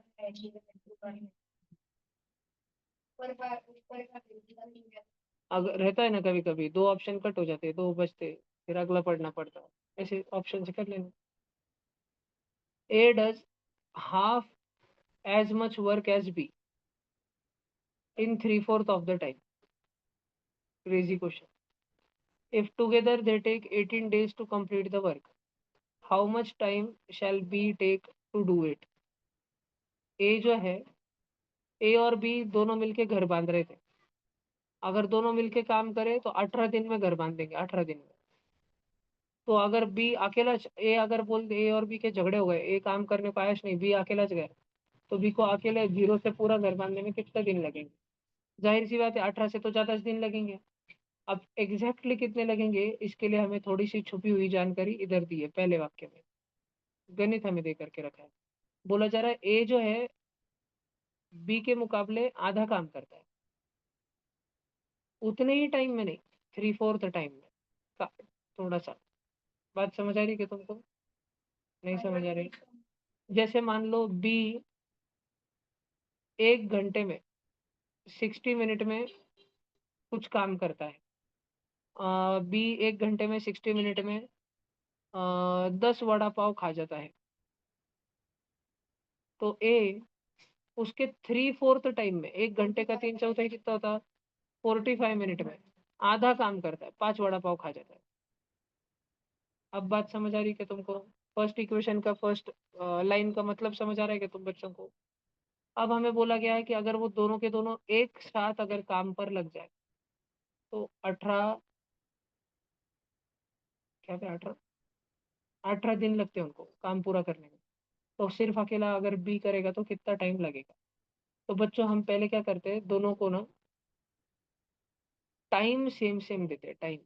ऊपर का अगर रहता है ना कभी कभी 2 ऑप्शन कट हो जाते हैं, 2 बचते, फिर अगला पढ़ना पड़ता है, ऐसे ऑप्शन से कर लेना। A does half as much work as B in 3/4 of the time. Crazy question. If together they take 18 days to complete the work, how much time shall B take to do it? A जो है, A और B दोनों मिलके घर बांध रहे थे, अगर दोनों मिलके काम करे तो 18 दिन में घर बांध देंगे, 18 दिन में। तो अगर बी अकेला, ए अगर बोल दे, ए और बी के झगड़े हो गए, ए काम करने को आयश नहीं, बी अकेला गया, तो बी को अकेले 0 से पूरा घर बांधने में कितने दिन लगेंगे? जाहिर सी बात है 18 से तो ज्यादा दिन लगेंगे। अब एग्जैक्टली कितने लगेंगे, इसके लिए हमें थोड़ी सी छुपी हुई जानकारी इधर दी है पहले वाक्य में, गणित हमें दे करके रखा है। बोला जा रहा है ए जो है बी के मुकाबले आधा काम करता है, उतने ही टाइम में नहीं, 3/4 टाइम में थोड़ा सा। बात समझ आ रही है कि तुमको? नहीं समझ आ रही? जैसे मान लो बी 1 घंटे में 60 मिनट में कुछ काम करता है, बी 1 घंटे में 60 मिनट में 10 वड़ा पाव खा जाता है, तो ए उसके 3/4 टाइम में, 1 घंटे का 3/4 कितना होता है, 45 मिनट में आधा काम करता है, 5 वड़ा पाव खा जाता है। अब बात समझ आ रही है कि तुमको? फर्स्ट इक्वेशन का फर्स्ट लाइन का मतलब समझ आ रहा है कि तुम बच्चों को? अब हमें बोला गया है कि अगर वो दोनों के दोनों एक साथ अगर काम पर लग जाए तो 18, क्या था, 18 दिन लगते हैं उनको काम पूरा करने में। तो सिर्फ अकेला अगर बी करेगा तो कितना टाइम लगेगा? तो बच्चों हम पहले क्या करते हैं, दोनों को ना टाइम सेम सेम देते हैं, टाइम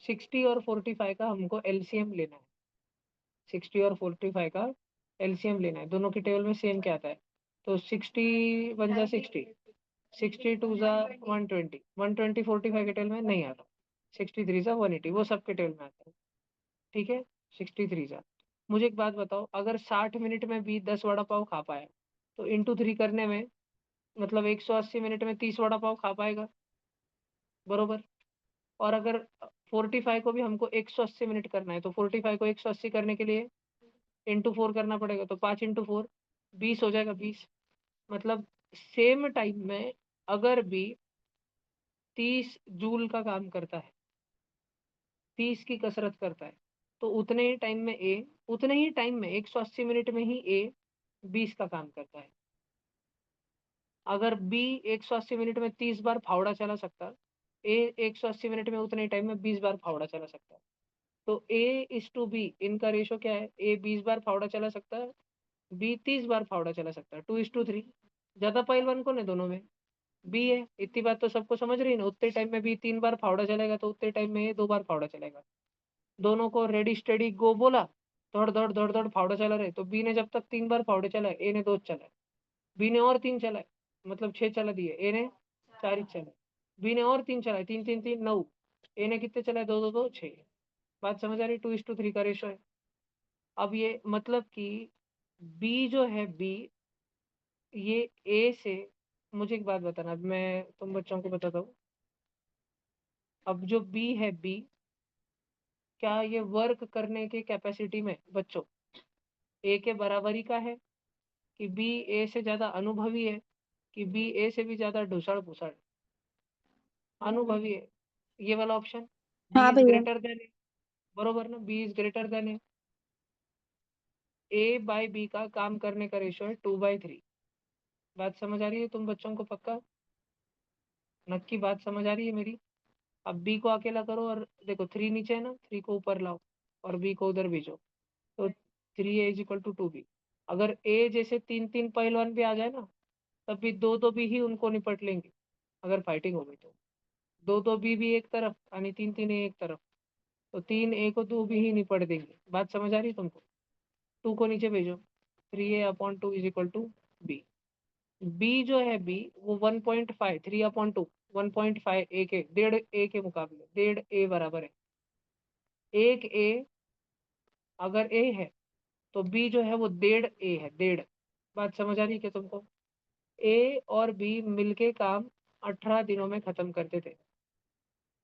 60 और 45 का हमको एलसीएम लेना है, 60 और 45 का एलसीएम लेना है, दोनों की टेबल में सेम क्या आता है, तो 60 1 जा 60, 62 जा 120, 120 45 के टेबल में नहीं आता, 63 जा 180 वो सबके टेबल में आता है, ठीक है, 63 जा। मुझे एक बात बताओ, अगर 60 मिनट में भी 10 वड़ा पाव खा पाया तो इंटू 3 करने में मतलब 180 मिनट में 30 वड़ा पाव खा पाएगा, बरोबर। और अगर 45 को भी हमको 180 मिनट करना है तो 45 को 180 करने के लिए इंटू 4 करना पड़ेगा, तो 5 × 4 20 हो जाएगा, 20। मतलब सेम टाइम में अगर भी 30 जूल का काम करता है, 30 की कसरत करता है, तो उतने ही टाइम में ए, उतने ही टाइम में 180 मिनट में ही ए 20 का काम करता है। अगर बी 180 मिनट में 30 बार फावड़ा चला सकता, ए 180 मिनट में उतने टाइम में 20 बार फावड़ा चला सकता, तो A/B इनका रेशो क्या है, ए 20 बार फावड़ा चला सकता है, बी 30 बार फावड़ा चला सकता है, 2:3। ज्यादा पहलवान कौन है दोनों में? बी है। इतनी बात तो सबको समझ रही है ना, उतने टाइम में बी 3 बार फावड़ा चलेगा तो उतने टाइम में ये 2 बार फावड़ा चलेगा। दोनों को रेडी स्टेडी गो बोला, दौड़ दौड़ दौड़ दौड़ फावड़ा चला रहे, तो बी ने जब तक 3 बार फावड़े चलाए, ए ने 2 चलाए, बी ने और 3 चलाए, मतलब 6 चला दिए, ए ने 4 ही चलाए, बी ने और 3 चलाए, 3 3 3 9, ए ने कितने चलाए, 2 2 2 6। बात समझ आ रही? 2:3 का रेशो है। अब ये मतलब कि बी जो है, बी ये ए से, मुझे एक बात बताना, अब मैं तुम बच्चों को बताता हूँ। अब जो बी है, बी क्या ये वर्क करने के कैपेसिटी में बच्चों ए के बराबरी का है, कि बी ए से ज्यादा अनुभवी है, कि बी ए से भी ज्यादा ढुसड़ भुसड़ अनुभवी है? ये वाला ऑप्शन, बी हाँ इज भैया। ग्रेटर देन ए, बरोबर ना, b is greater than a by b का काम करने का रेशो है 2/3। बात समझ आ रही है तुम बच्चों को? पक्का नक्की बात समझ आ रही है मेरी? अब बी को अकेला करो और देखो 3 नीचे है ना, 3 को ऊपर लाओ और बी को उधर भेजो, तो 3A = 2B। अगर ए जैसे 3 3 पहलवान भी आ जाए ना, तब भी 2 2 भी ही उनको निपट लेंगे। अगर फाइटिंग हो गई तो 2 बी भी एक तरफ आणि 3 एक तरफ, तो 3 को 2 भी ही निपट देंगे। बात समझ आ रही है तुमको? 2 को नीचे भेजो, 3a/2 is equal to b. B जो है बी वो 1.5 3/2 1.5 ए के 1.5 के मुकाबले 1.5 ए बराबर है। 1 ए अगर ए है तो बी जो है वो 1.5 ए है, 1.5। बात समझ आ रही है क्या तुमको? ए और बी मिलके काम 18 दिनों में खत्म करते थे।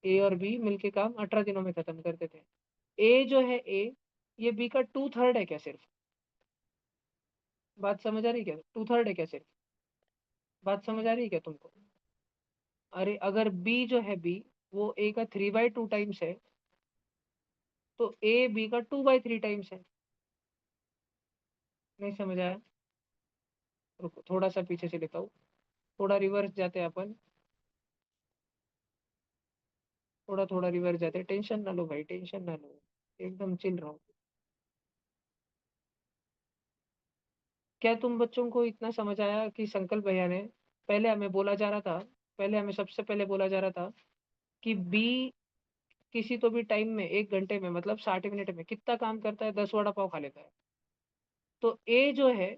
ए और बी मिलके काम 18 दिनों में खत्म करते थे। ए जो है ए, ये बी का 2/3 है क्या सिर्फ? बात समझ आ रही है क्या? 2/3 है क्या सिर्फ? बात समझ आ रही है क्या तुमको? अरे अगर बी जो है बी वो ए का 3/2 टाइम्स है, तो ए बी का 2/3 टाइम्स है। नहीं समझ आया? रुको थोड़ा सा पीछे से लेता हूँ, थोड़ा रिवर्स जाते हैं अपन, थोड़ा थोड़ा रिवर्स जाते हैं। टेंशन ना लो भाई, टेंशन ना लो, एकदम चिल रहो। क्या तुम बच्चों को इतना समझ आया कि संकल्प भैया ने पहले हमें बोला जा रहा था, पहले हमें सबसे पहले बोला जा रहा था कि बी किसी तो भी टाइम में 1 घंटे में मतलब 60 मिनट में कितना काम करता है? 10 वड़ा पाव खा लेता है। तो ए जो है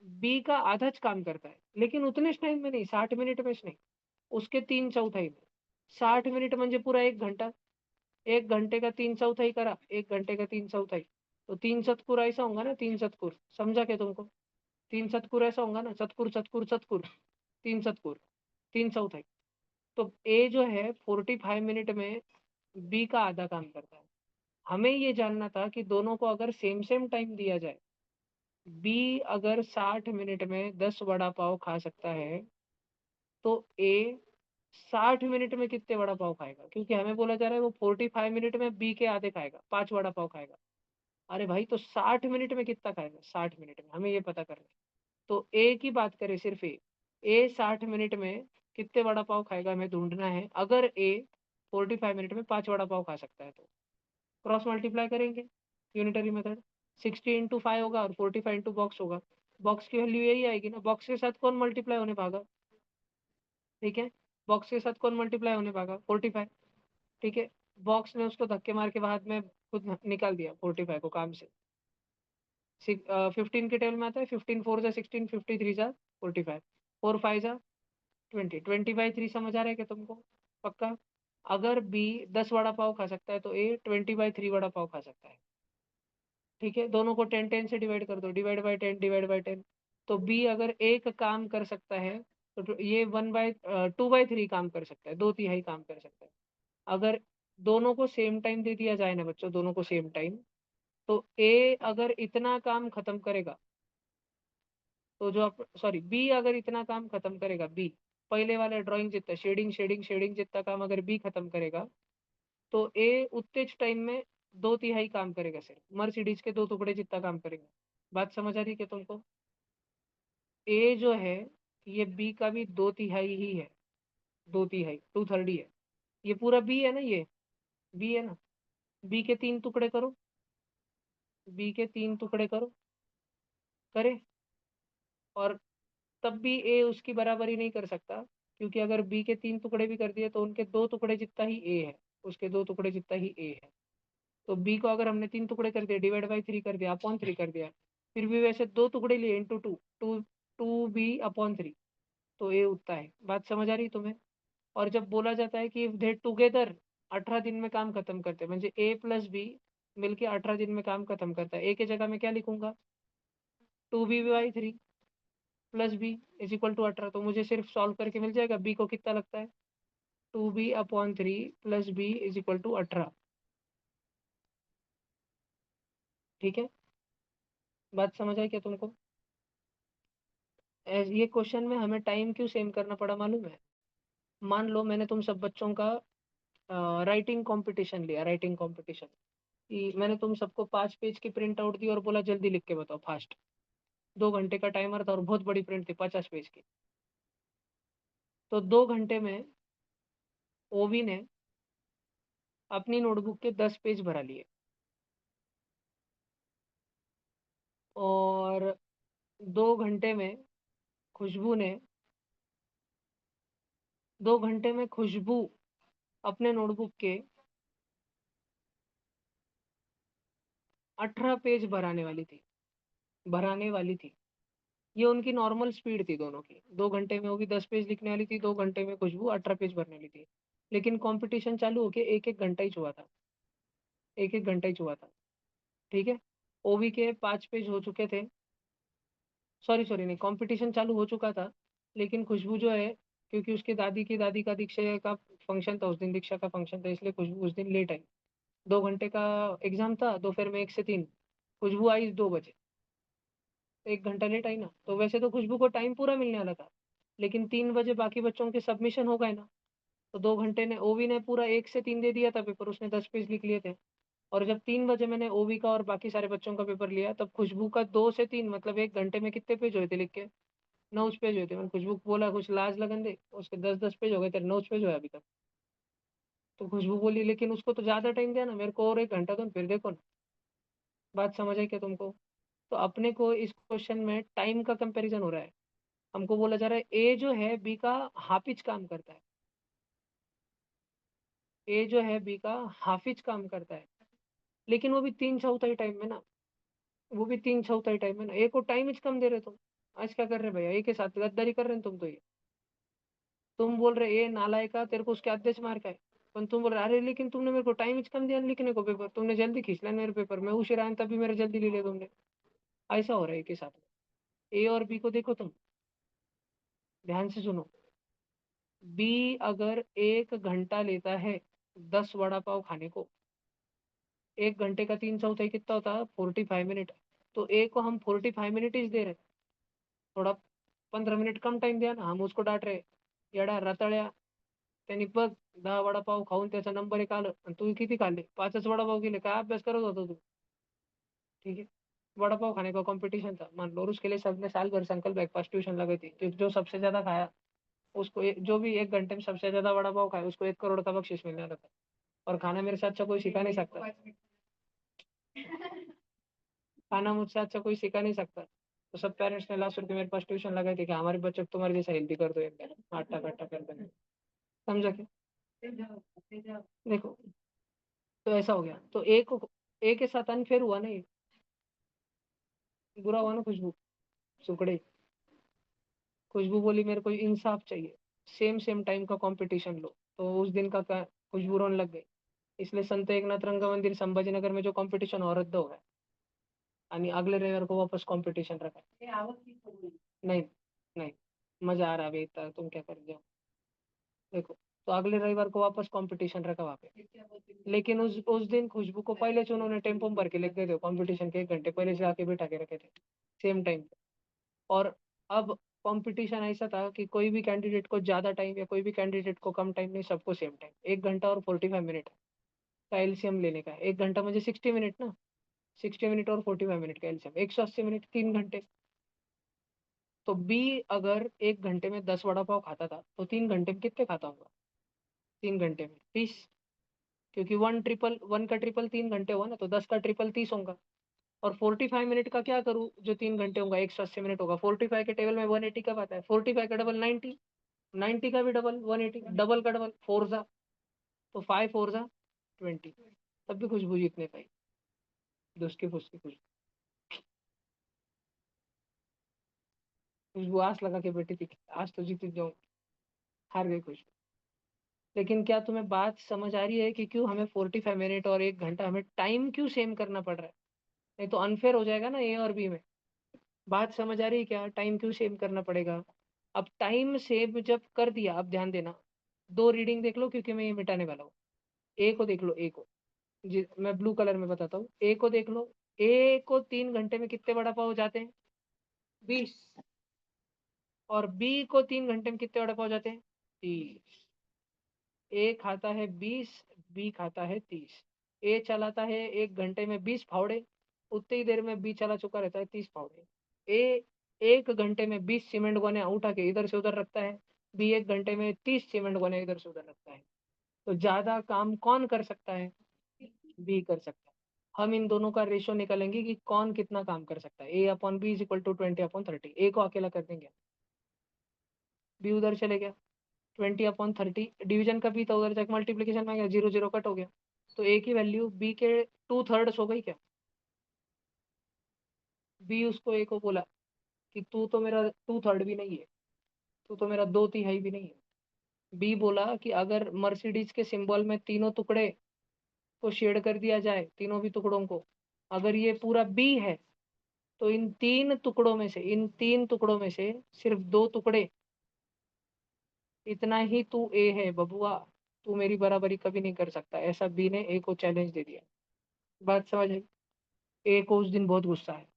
बी का आधा काम करता है, लेकिन उतने टाइम में नहीं, 60 मिनट में नहीं, उसके 3/4 में। 60 मिनट म्हणजे पुरा 1 घंटा, 1 घंटे का 3/4 करा, 1 घंटे का 3/4, तो 3 सतकुर ऐसा होगा ना, 3 सतकुर, समझा क्या तुमको? 3 सतकुर ऐसा होगा ना, सतकुर सतकुर सतकुर, 3 सतकुर, 3/4। तो ए जो है 45 मिनट में बी का आधा काम करता है। हमें ये जानना था कि दोनों को अगर सेम सेम टाइम दिया जाए, बी अगर 60 मिनट में 10 वड़ा पाव खा सकता है, तो ए 60 मिनट में कितने वड़ा पाव खाएगा? क्योंकि हमें बोला जा रहा है वो 45 मिनट में बी के आधे खाएगा, 5 वड़ा पाव खाएगा। अरे भाई तो 60 मिनट में कितना खाएगा? 60 मिनट में हमें ये पता करना है। तो ए की बात करें, सिर्फ ए 60 मिनट में कितने वड़ा पाव खाएगा हमें ढूंढना है। अगर ए 45 मिनट में 5 वड़ा पाव खा सकता है, तो क्रॉस मल्टीप्लाई करेंगे, यूनिटरी मेथड। 60 × 5 होगा और 45 × बॉक्स होगा। बॉक्स की वैल्यू यही आएगी ना, बॉक्स के साथ कौन मल्टीप्लाई होने भागा? ठीक है, बॉक्स के साथ कौन मल्टीप्लाई होने भागा? 45। ठीक है, बॉक्स ने उसको धक्के मार के बाद में खुद निकाल दिया 45 को काम से। 15 के टेबल में आता है, 15 4 × 16, 50 3 × 45, 4 5 20 20/3 समझ आ रहा है क्या तुमको? पक्का? अगर बी 10 वड़ा पाव खा सकता है, तो ए 20/3 वड़ा पाव खा सकता है। ठीक है, दोनों को 10 से डिवाइड कर दो, डिवाइड बाई 10 डिवाइड बाई 10। तो बी अगर एक काम कर सकता है, तो ये 2/3 काम कर सकता है, 2/3 काम कर सकता है। अगर दोनों को सेम टाइम दे दिया जाए ना बच्चों, दोनों को सेम टाइम, तो ए अगर इतना काम खत्म करेगा, तो जो आप सॉरी बी अगर इतना काम खत्म करेगा, बी पहले वाले ड्राइंग जितना शेडिंग शेडिंग शेडिंग जितना काम अगर बी खत्म करेगा, तो ए उतने टाइम में 2/3 काम करेगा, सिर्फ मर्सिडीज के 2 टुकड़े जितना काम करेगा। बात समझ आ रही है क्या तुमको? ए जो है ये बी का भी 2/3 ही है, 2/3 2/3 ही है। ये पूरा बी है ना, ये बी है ना, बी के 3 टुकड़े करो, बी के 3 टुकड़े करो, करे। और तब भी ए उसकी बराबरी नहीं कर सकता, क्योंकि अगर बी के 3 टुकड़े भी कर दिए तो उनके 2 टुकड़े जितना ही ए है, उसके 2 टुकड़े जितना ही ए है। तो बी को अगर हमने 3 टुकड़े कर दिया, डिवाइड बाई 3 कर दिया, अपॉन 3 कर दिया, फिर भी वैसे 2 टुकड़े लिए इंटू टू टू 2b/3, तो ए उठता है। बात समझ आ रही तुम्हें? और जब बोला जाता है कि इफ दे टुगेदर 18 दिन में काम खत्म करते हैं, म्हणजे ए प्लस बी मिलके 18 दिन में काम खत्म करता है, ए की जगह में क्या लिखूंगा? 2b/3 plus b is equal to 18। तो मुझे सिर्फ सॉल्व करके मिल जाएगा बी को कितना लगता है, 2b/3 plus b is equal to 18। ठीक है, बात समझ आई क्या तुमको? ये क्वेश्चन में हमें टाइम क्यों सेम करना पड़ा मालूम है? मान लो मैंने तुम सब बच्चों का राइटिंग कंपटीशन लिया, राइटिंग कंपटीशन, कि मैंने तुम सबको 5 पेज की प्रिंट आउट दी और बोला जल्दी लिख के बताओ फास्ट। 2 घंटे का टाइमर था और बहुत बड़ी प्रिंट थी, 50 पेज की। तो 2 घंटे में ओवी ने अपनी नोटबुक के 10 पेज भरा लिए, और 2 घंटे में खुशबू ने 2 घंटे में खुशबू अपने नोटबुक के 18 पेज भराने वाली थी। ये उनकी नॉर्मल स्पीड थी दोनों की। 2 घंटे में वो भी 10 पेज लिखने वाली थी, 2 घंटे में खुशबू 18 पेज भरने वाली थी। लेकिन कंपटीशन चालू होके 1-1 घंटा ही हुआ था। 1-1 घंटा ही हुआ था, ठीक है? ओवी के 5 पेज हो चुके थे। सॉरी नहीं, कंपटीशन चालू हो चुका था, लेकिन खुशबू जो है, क्योंकि उसकी दादी की दादी का दीक्षा का फंक्शन था उस दिन, दीक्षा का फंक्शन था, इसलिए खुशबू उस दिन लेट आई। 2 घंटे का एग्जाम था, दोपहर में 1 से 3। खुशबू आई 2 बजे, 1 घंटा लेट आई ना। तो वैसे तो खुशबू को टाइम पूरा मिलने वाला था, लेकिन 3 बजे बाकी बच्चों के सबमिशन हो गए ना, तो 2 घंटे ने ओवी ने पूरा 1 से 3 दे दिया था पेपर, उसने 10 पेज लिख लिए थे। और जब 3 बजे मैंने ओवी का और बाकी सारे बच्चों का पेपर लिया, तब खुशबू का 2 से 3 मतलब 1 घंटे में कितने पेज हुए थे लिख के? 9 पेज हुए थे। मैंने खुशबू को बोला कुछ लाज लगन दे, उसके 10-10 पेज हो गए, तेरे 9 पेज हुए अभी तक। तो खुशबू बोली लेकिन उसको तो ज्यादा टाइम दिया ना, मेरे को और 1 घंटा दो, फिर देखो ना। बात समझ आई क्या तुमको? तो अपने को इस क्वेश्चन में टाइम का कंपैरिजन हो रहा है। हमको बोला जा रहा है ए जो है बी का हाफिज काम करता है। ए जो है बी का हाफिज काम करता है, लेकिन वो भी 3/4 टाइम में ना। वो भी 3/4 टाइम में ना। ए को टाइम ही कम दे रहे तुम। आज क्या कर रहे भैया? ए के साथ गद्दारी कर रहे हैं तुम तो। ये तुम बोल रहे ए नालायका, तेरे को उसके अध्यक्ष मार का है। पर तुम बोल रहे अरे लेकिन तुमने मेरे को टाइम ही कम दिया लिखने को पेपर, तुमने जल्दी खींच लिया मेरे पेपर, मैं उशिरा आया तभी मेरे जल्दी ले लिया तुमने। ऐसा हो रहा है ए के साथ में। ए और बी को देखो तुम, ध्यान से सुनो। बी अगर 1 घंटा लेता है 10 वड़ा पाव खाने को, 1 घंटे का 3/4 कितना होता है? 45 मिनट। तो ए को हम 45 मिनट ही दे रहे, थोडा 15 मिनट कम टाइम द्या ना। हम उसको डांट रहे, येडा रताळ्या, त्यांनी बघ 10 वडापाव खाऊन त्याचा नंबर 1 आलं आणि तू किती खाल्ले? 5च वडापाव गेले, काय अभ्यास करत होता तू? ठीक है, वडापाव खाने का कंपटीशन था मान लो, और उसके लिए सबने साल भर संकल्प ब्रेकफास्ट ट्यूशन लगाई थी। तो जो सबसे ज्यादा खाया उसको जो भी 1 घंटे में सबसे ज्यादा वड़ा पाव खाए उसको 1 करोड़ का बख्शीश मिलने वाला था। और खाना मेरे से अच्छा कोई सिखा नहीं सकता। खाना मुझसे अच्छा कोई सिखा नहीं सकता। तो सब पेरेंट्स ने लास्ट के मेरे पास ट्यूशन लगाई थी कि हमारे बच्चे को तुम्हारे जैसा हेल्दी कर दो, एकदम आटा काटा कर देना। समझा क्या? देखो, तो ऐसा हो गया। तो ए के साथ अनफेयर हुआ नहीं, बुरा हुआ ना खुशबू सुकड़े। खुशबू बोली मेरे को इंसाफ चाहिए, सेम सेम टाइम का कंपटीशन लो। तो उस दिन का खुशबू रोने लग गई। इसलिए संत एकनाथ रंगा मंदिर संभाजीनगर में जो कंपटीशन हो रद्द हो गया आणि अगले रविवार को वापस कंपटीशन रखा। नहीं नहीं, मजा आ रहा है अभी, तुम क्या कर रहे हो? देखो, तो अगले रविवार को वापस कंपटीशन रखा वहाँ पे। लेकिन उस दिन खुशबू को पहले से उन्होंने टेम्पो में भर के लेके गए थे कंपटीशन के, 1 घंटे पहले से आके बिठा के रखे थे सेम टाइम पे। और अब कंपटीशन ऐसा था कि कोई भी कैंडिडेट को ज्यादा टाइम या कोई भी कैंडिडेट को कम टाइम नहीं, सबको सेम टाइम 1 घंटा और 45 मिनट का एलसीएम लेने का है। 1 घंटा मुझे 60 मिनट ना, 60 मिनट और 45 मिनट का एलसीएम 180 मिनट, 3 घंटे। तो बी अगर 1 घंटे में 10 वड़ा पाव खाता था, तो 3 घंटे में कितने खाता होगा? 3 घंटे में 30, क्योंकि 1 का ट्रिपल 3 घंटे हुआ ना, तो 10 का ट्रिपल 30 होगा। और 45 मिनट का क्या करूँ? जो 3 घंटे होगा 180 मिनट होगा। 45 के टेबल में 180 कब आता है? 45 का डबल 90, 90 का भी डबल 180, डबल का डबल 4 जा, तो 5 4 जा 20। तब भी खुशबू जीतने पाई, दुष्की फुसकी खुशबू। खुशबू आस लगा के बैठी थी कि आज तो जीत जाऊँ, हार गई खुशबू। लेकिन क्या तुम्हें बात समझ आ रही है कि क्यों हमें 45 मिनट और 1 घंटा हमें टाइम क्यों सेम करना पड़ रहा है? नहीं तो अनफेयर हो जाएगा ना ए और बी में। बात समझ आ रही है क्या? टाइम क्यों सेव करना पड़ेगा? अब टाइम सेव जब कर दिया, अब ध्यान देना, 2 रीडिंग देख लो क्योंकि मैं ये मिटाने वाला हूँ। ए को देख लो, ए को जी मैं ब्लू कलर में बताता हूँ। ए को देख लो, ए को 3 घंटे में कितने वड़ा पाव हो जाते हैं? 20। और बी को 3 घंटे में कितने वड़ा पाव हो जाते हैं? 30। ए खाता है 20, बी खाता है 30। ए चलाता है 1 घंटे में 20 फावड़े, उतनी ही देर में बी चला चुका रहता है 30 फावड़े। ए 1 घंटे में 20 सीमेंट गोने उठा के इधर से उधर रखता है, बी 1 घंटे में 30 सीमेंट गोने इधर से उधर रखता है। तो ज्यादा काम कौन कर सकता है? बी कर सकता है। हम इन दोनों का रेशो निकालेंगे कि कौन कितना काम कर सकता है। A/B = 20/30। ए को अकेला कर देंगे, बी उधर चले गया, 20/30 डिवीजन का बी था, उधर जाके मल्टीप्लीकेशन में गया, 0 0 कट हो गया, तो ए की वैल्यू बी के 2/3 हो गई क्या? बी उसको ए को बोला कि तू तो मेरा 2/3 भी नहीं है, तू तो मेरा 2/3 भी नहीं है। बी बोला कि अगर मर्सिडीज के सिंबल में तीनों टुकड़े को शेड कर दिया जाए, तीनों भी टुकड़ों को, अगर ये पूरा बी है, तो इन तीन टुकड़ों में से सिर्फ 2 टुकड़े, इतना ही तू ए है बबुआ, तू मेरी बराबरी कभी नहीं कर सकता, ऐसा बी ने ए को चैलेंज दे दिया। बात समझ आई? ए को उस दिन बहुत गुस्सा है,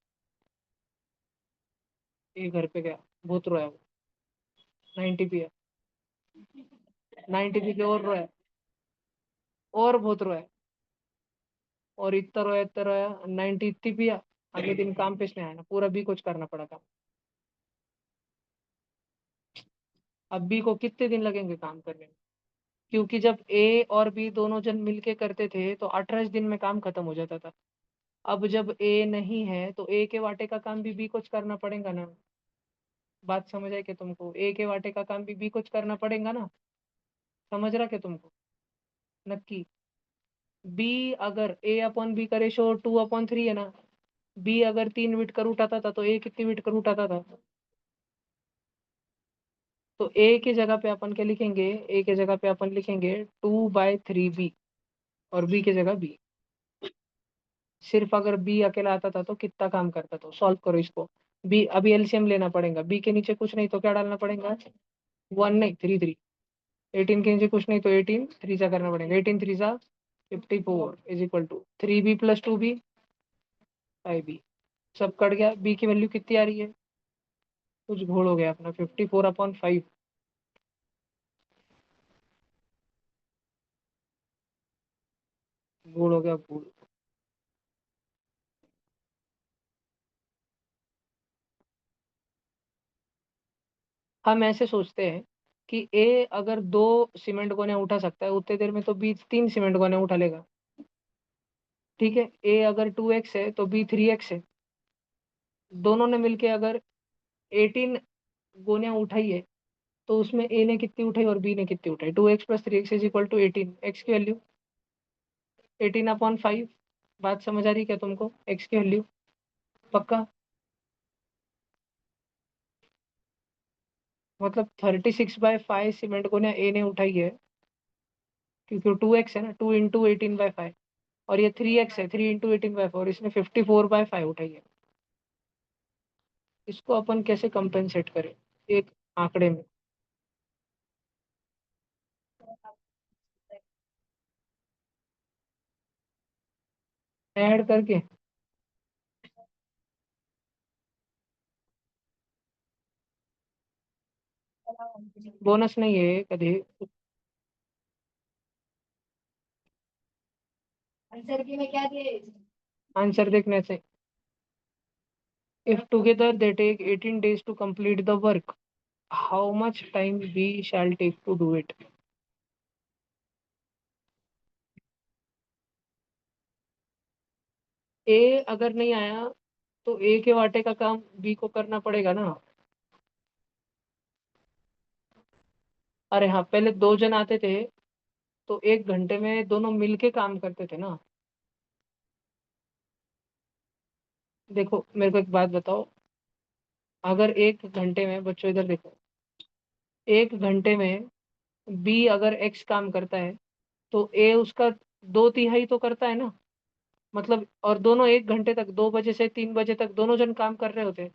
ए घर पे गया, बहुत रोया वो, 90 पिया, 90 पी के और रोया, और बहुत रोया, और इतना रोया 90 इतनी पिया, अगले दिन काम पे इसने आया ना, पूरा बी कुछ करना पड़ा काम। अब बी को कितने दिन लगेंगे काम करने में? क्योंकि जब ए और बी दोनों जन मिलके करते थे तो 28 दिन में काम खत्म हो जाता था। अब जब ए नहीं है तो ए के वाटे का काम भी बी कुछ करना पड़ेगा ना। बात समझ आई कि तुमको? ए के वाटे का काम भी बी कुछ करना पड़ेगा ना। समझ रहा क्या तुमको? नक्की। बी अगर ए अपॉन बी का रेशो 2/3 है ना, बी अगर 3 विट कर उठाता था तो ए कितनी विट कर उठाता था? तो ए की जगह पे अपन क्या लिखेंगे? ए की जगह पे अपन लिखेंगे 2/3 बी, और बी की जगह बी। सिर्फ अगर बी अकेला आता था तो कितना काम करता? तो सॉल्व करो इसको। बी अभी एलसीएम लेना पड़ेगा, बी के नीचे कुछ नहीं तो क्या डालना पड़ेगा? 1 नहीं 3 3। 18 के नीचे कुछ नहीं तो 18 3 सा करना पड़ेगा, 18 3 सा 54 is equal to 3b + 2b 5b। सब कट गया, बी की वैल्यू कितनी आ रही है? कुछ घोड़ हो गया अपना, 54/5। घोड़ हो गया घोड़। हम ऐसे सोचते हैं कि ए अगर 2 सीमेंट गोने उठा सकता है, उतने देर में तो बी 3 सीमेंट गोने उठा लेगा। ठीक है, ए अगर 2x है तो बी 3x है। दोनों ने मिलके अगर 18 गोनियां उठाई है, तो उसमें ए ने कितनी उठाई और बी ने कितनी उठाई? 2x + 3x is equal to 18। X की वैल्यू 18/5। बात समझ आ रही क्या तुमको? एक्स की वैल्यू पक्का? मतलब 36/5 सीमेंट गोनियां ए ने उठाई है, क्योंकि 2x है ना, 2 × 18/5, और ये 3x है, 3 × 18/5, और इसने 54/5 उठाई है। इसको अपन कैसे कंपेंसेट करें एक आंकड़े में? ऐड करके? बोनस नहीं है कभी। आंसर की में क्या दिए? आंसर देखने से, if together they take 18 days to complete the work, how much time we shall take to do it? ए अगर नहीं आया तो ए के वाटे का काम बी को करना पड़ेगा ना। अरे हाँ, पहले 2 जन आते थे तो 1 घंटे में दोनों मिलके काम करते थे ना। देखो मेरे को एक बात बताओ, अगर 1 घंटे में, बच्चों इधर देखो, 1 घंटे में बी अगर एक्स काम करता है तो ए उसका 2/3 तो करता है ना। मतलब, और दोनों 1 घंटे तक, 2 बजे से 3 बजे तक दोनों जन काम कर रहे होते,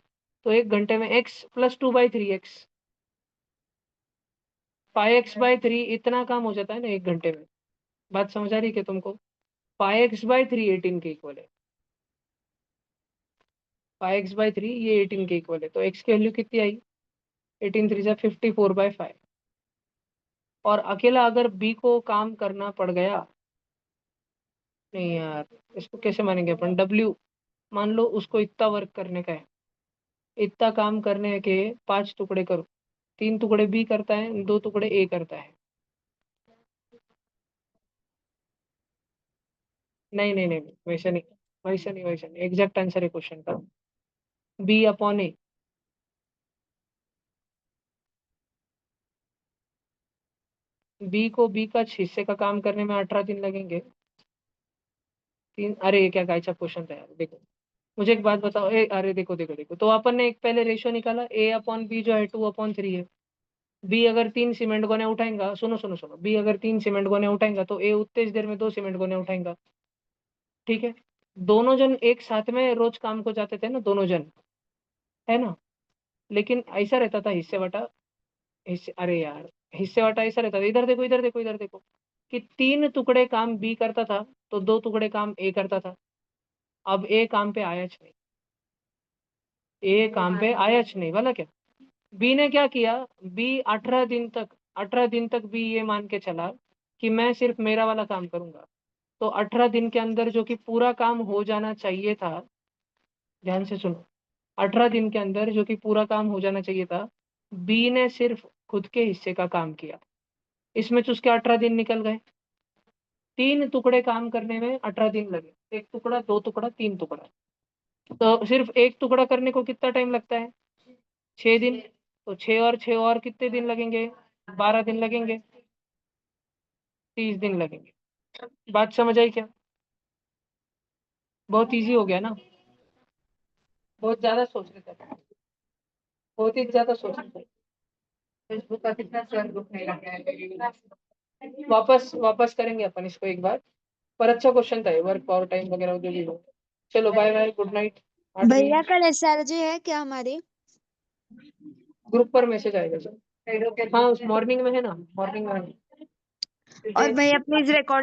तो 1 घंटे में x + 2/3x, 5x/3 इतना काम हो जाता है ना 1 घंटे में। बात समझ आ रही है क्या तुमको? 5x/3 18 के इक्वल है। 5x/3 ये 18 के इक्वल है, तो x की वैल्यू कितनी आई? 18 3 54/5। और अकेला अगर b को काम करना पड़ गया, नहीं यार, इसको कैसे मानेंगे अपन? w, मान लो उसको इतना वर्क करने का है, इतना काम करने के 5 टुकड़े करो, 3 टुकड़े बी करता है, 2 टुकड़े ए करता है। नहीं नहीं नहीं नहीं, वैसे नहीं, वैसे नहीं, वैसे नहीं, एग्जैक्ट आंसर है क्वेश्चन का, B/A। बी को बी का हिस्से का काम करने में 18 दिन लगेंगे। अरे ये क्या गायचा क्वेश्चन था यार। देखो मुझे एक बात बताओ, अरे देखो देखो देखो, तो अपन ने एक पहले रेशियो निकाला, A/B जो है 2/3 है। बी अगर 3 सीमेंट गोने उठाएगा, सुनो सुनो सुनो, बी अगर 3 सीमेंट गोने उठाएगा तो ए उतने देर में 2 सीमेंट गोने उठाएगा। ठीक है, दोनों जन एक साथ में रोज काम को जाते थे ना, दोनों जन, है ना। लेकिन ऐसा रहता था हिस्से बटा, हिस्से, अरे यार हिस्से बटा ऐसा रहता था, इधर देखो इधर देखो इधर देखो, कि 3 टुकड़े काम बी करता था तो 2 टुकड़े काम ए करता था। अब ए काम पे आया नहीं, ए काम पे आया नहीं वाला क्या। बी ने क्या किया, बी 18 दिन तक बी ये मान के चला कि मैं सिर्फ मेरा वाला काम करूंगा। तो 18 दिन के अंदर जो कि पूरा काम हो जाना चाहिए था, ध्यान से सुनो, 18 दिन के अंदर जो कि पूरा काम हो जाना चाहिए था, बी ने सिर्फ खुद के हिस्से का काम किया, इसमें तो उसके 18 दिन निकल गए। 3 टुकड़े काम करने में 18 दिन लगे, 1 टुकड़ा 2 टुकड़ा 3 टुकड़ा, तो सिर्फ एक टुकड़ा करने को कितना टाइम लगता है, 6 दिन। तो 6 और कितने दिन लगेंगे, 12 दिन लगेंगे, 30 दिन लगेंगे। बात समझ आई क्या। बहुत इजी हो गया ना, बहुत ज्यादा सोच रहे थे, बहुत ही ज्यादा सोच रहे थे। फेसबुक का कितना सर दुख नहीं लग रहा है। वापस वापस करेंगे अपन इसको एक बार, पर अच्छा क्वेश्चन था ये, वर्क पावर टाइम वगैरह जो भी हो। चलो बाय बाय, गुड नाइट। भैया कल एसआरजे है क्या हमारी? ग्रुप पर मैसेज आएगा सर। हाँ उस मॉर्निंग में है ना, मॉर्निंग में है। और भैया प्लीज रिकॉर्ड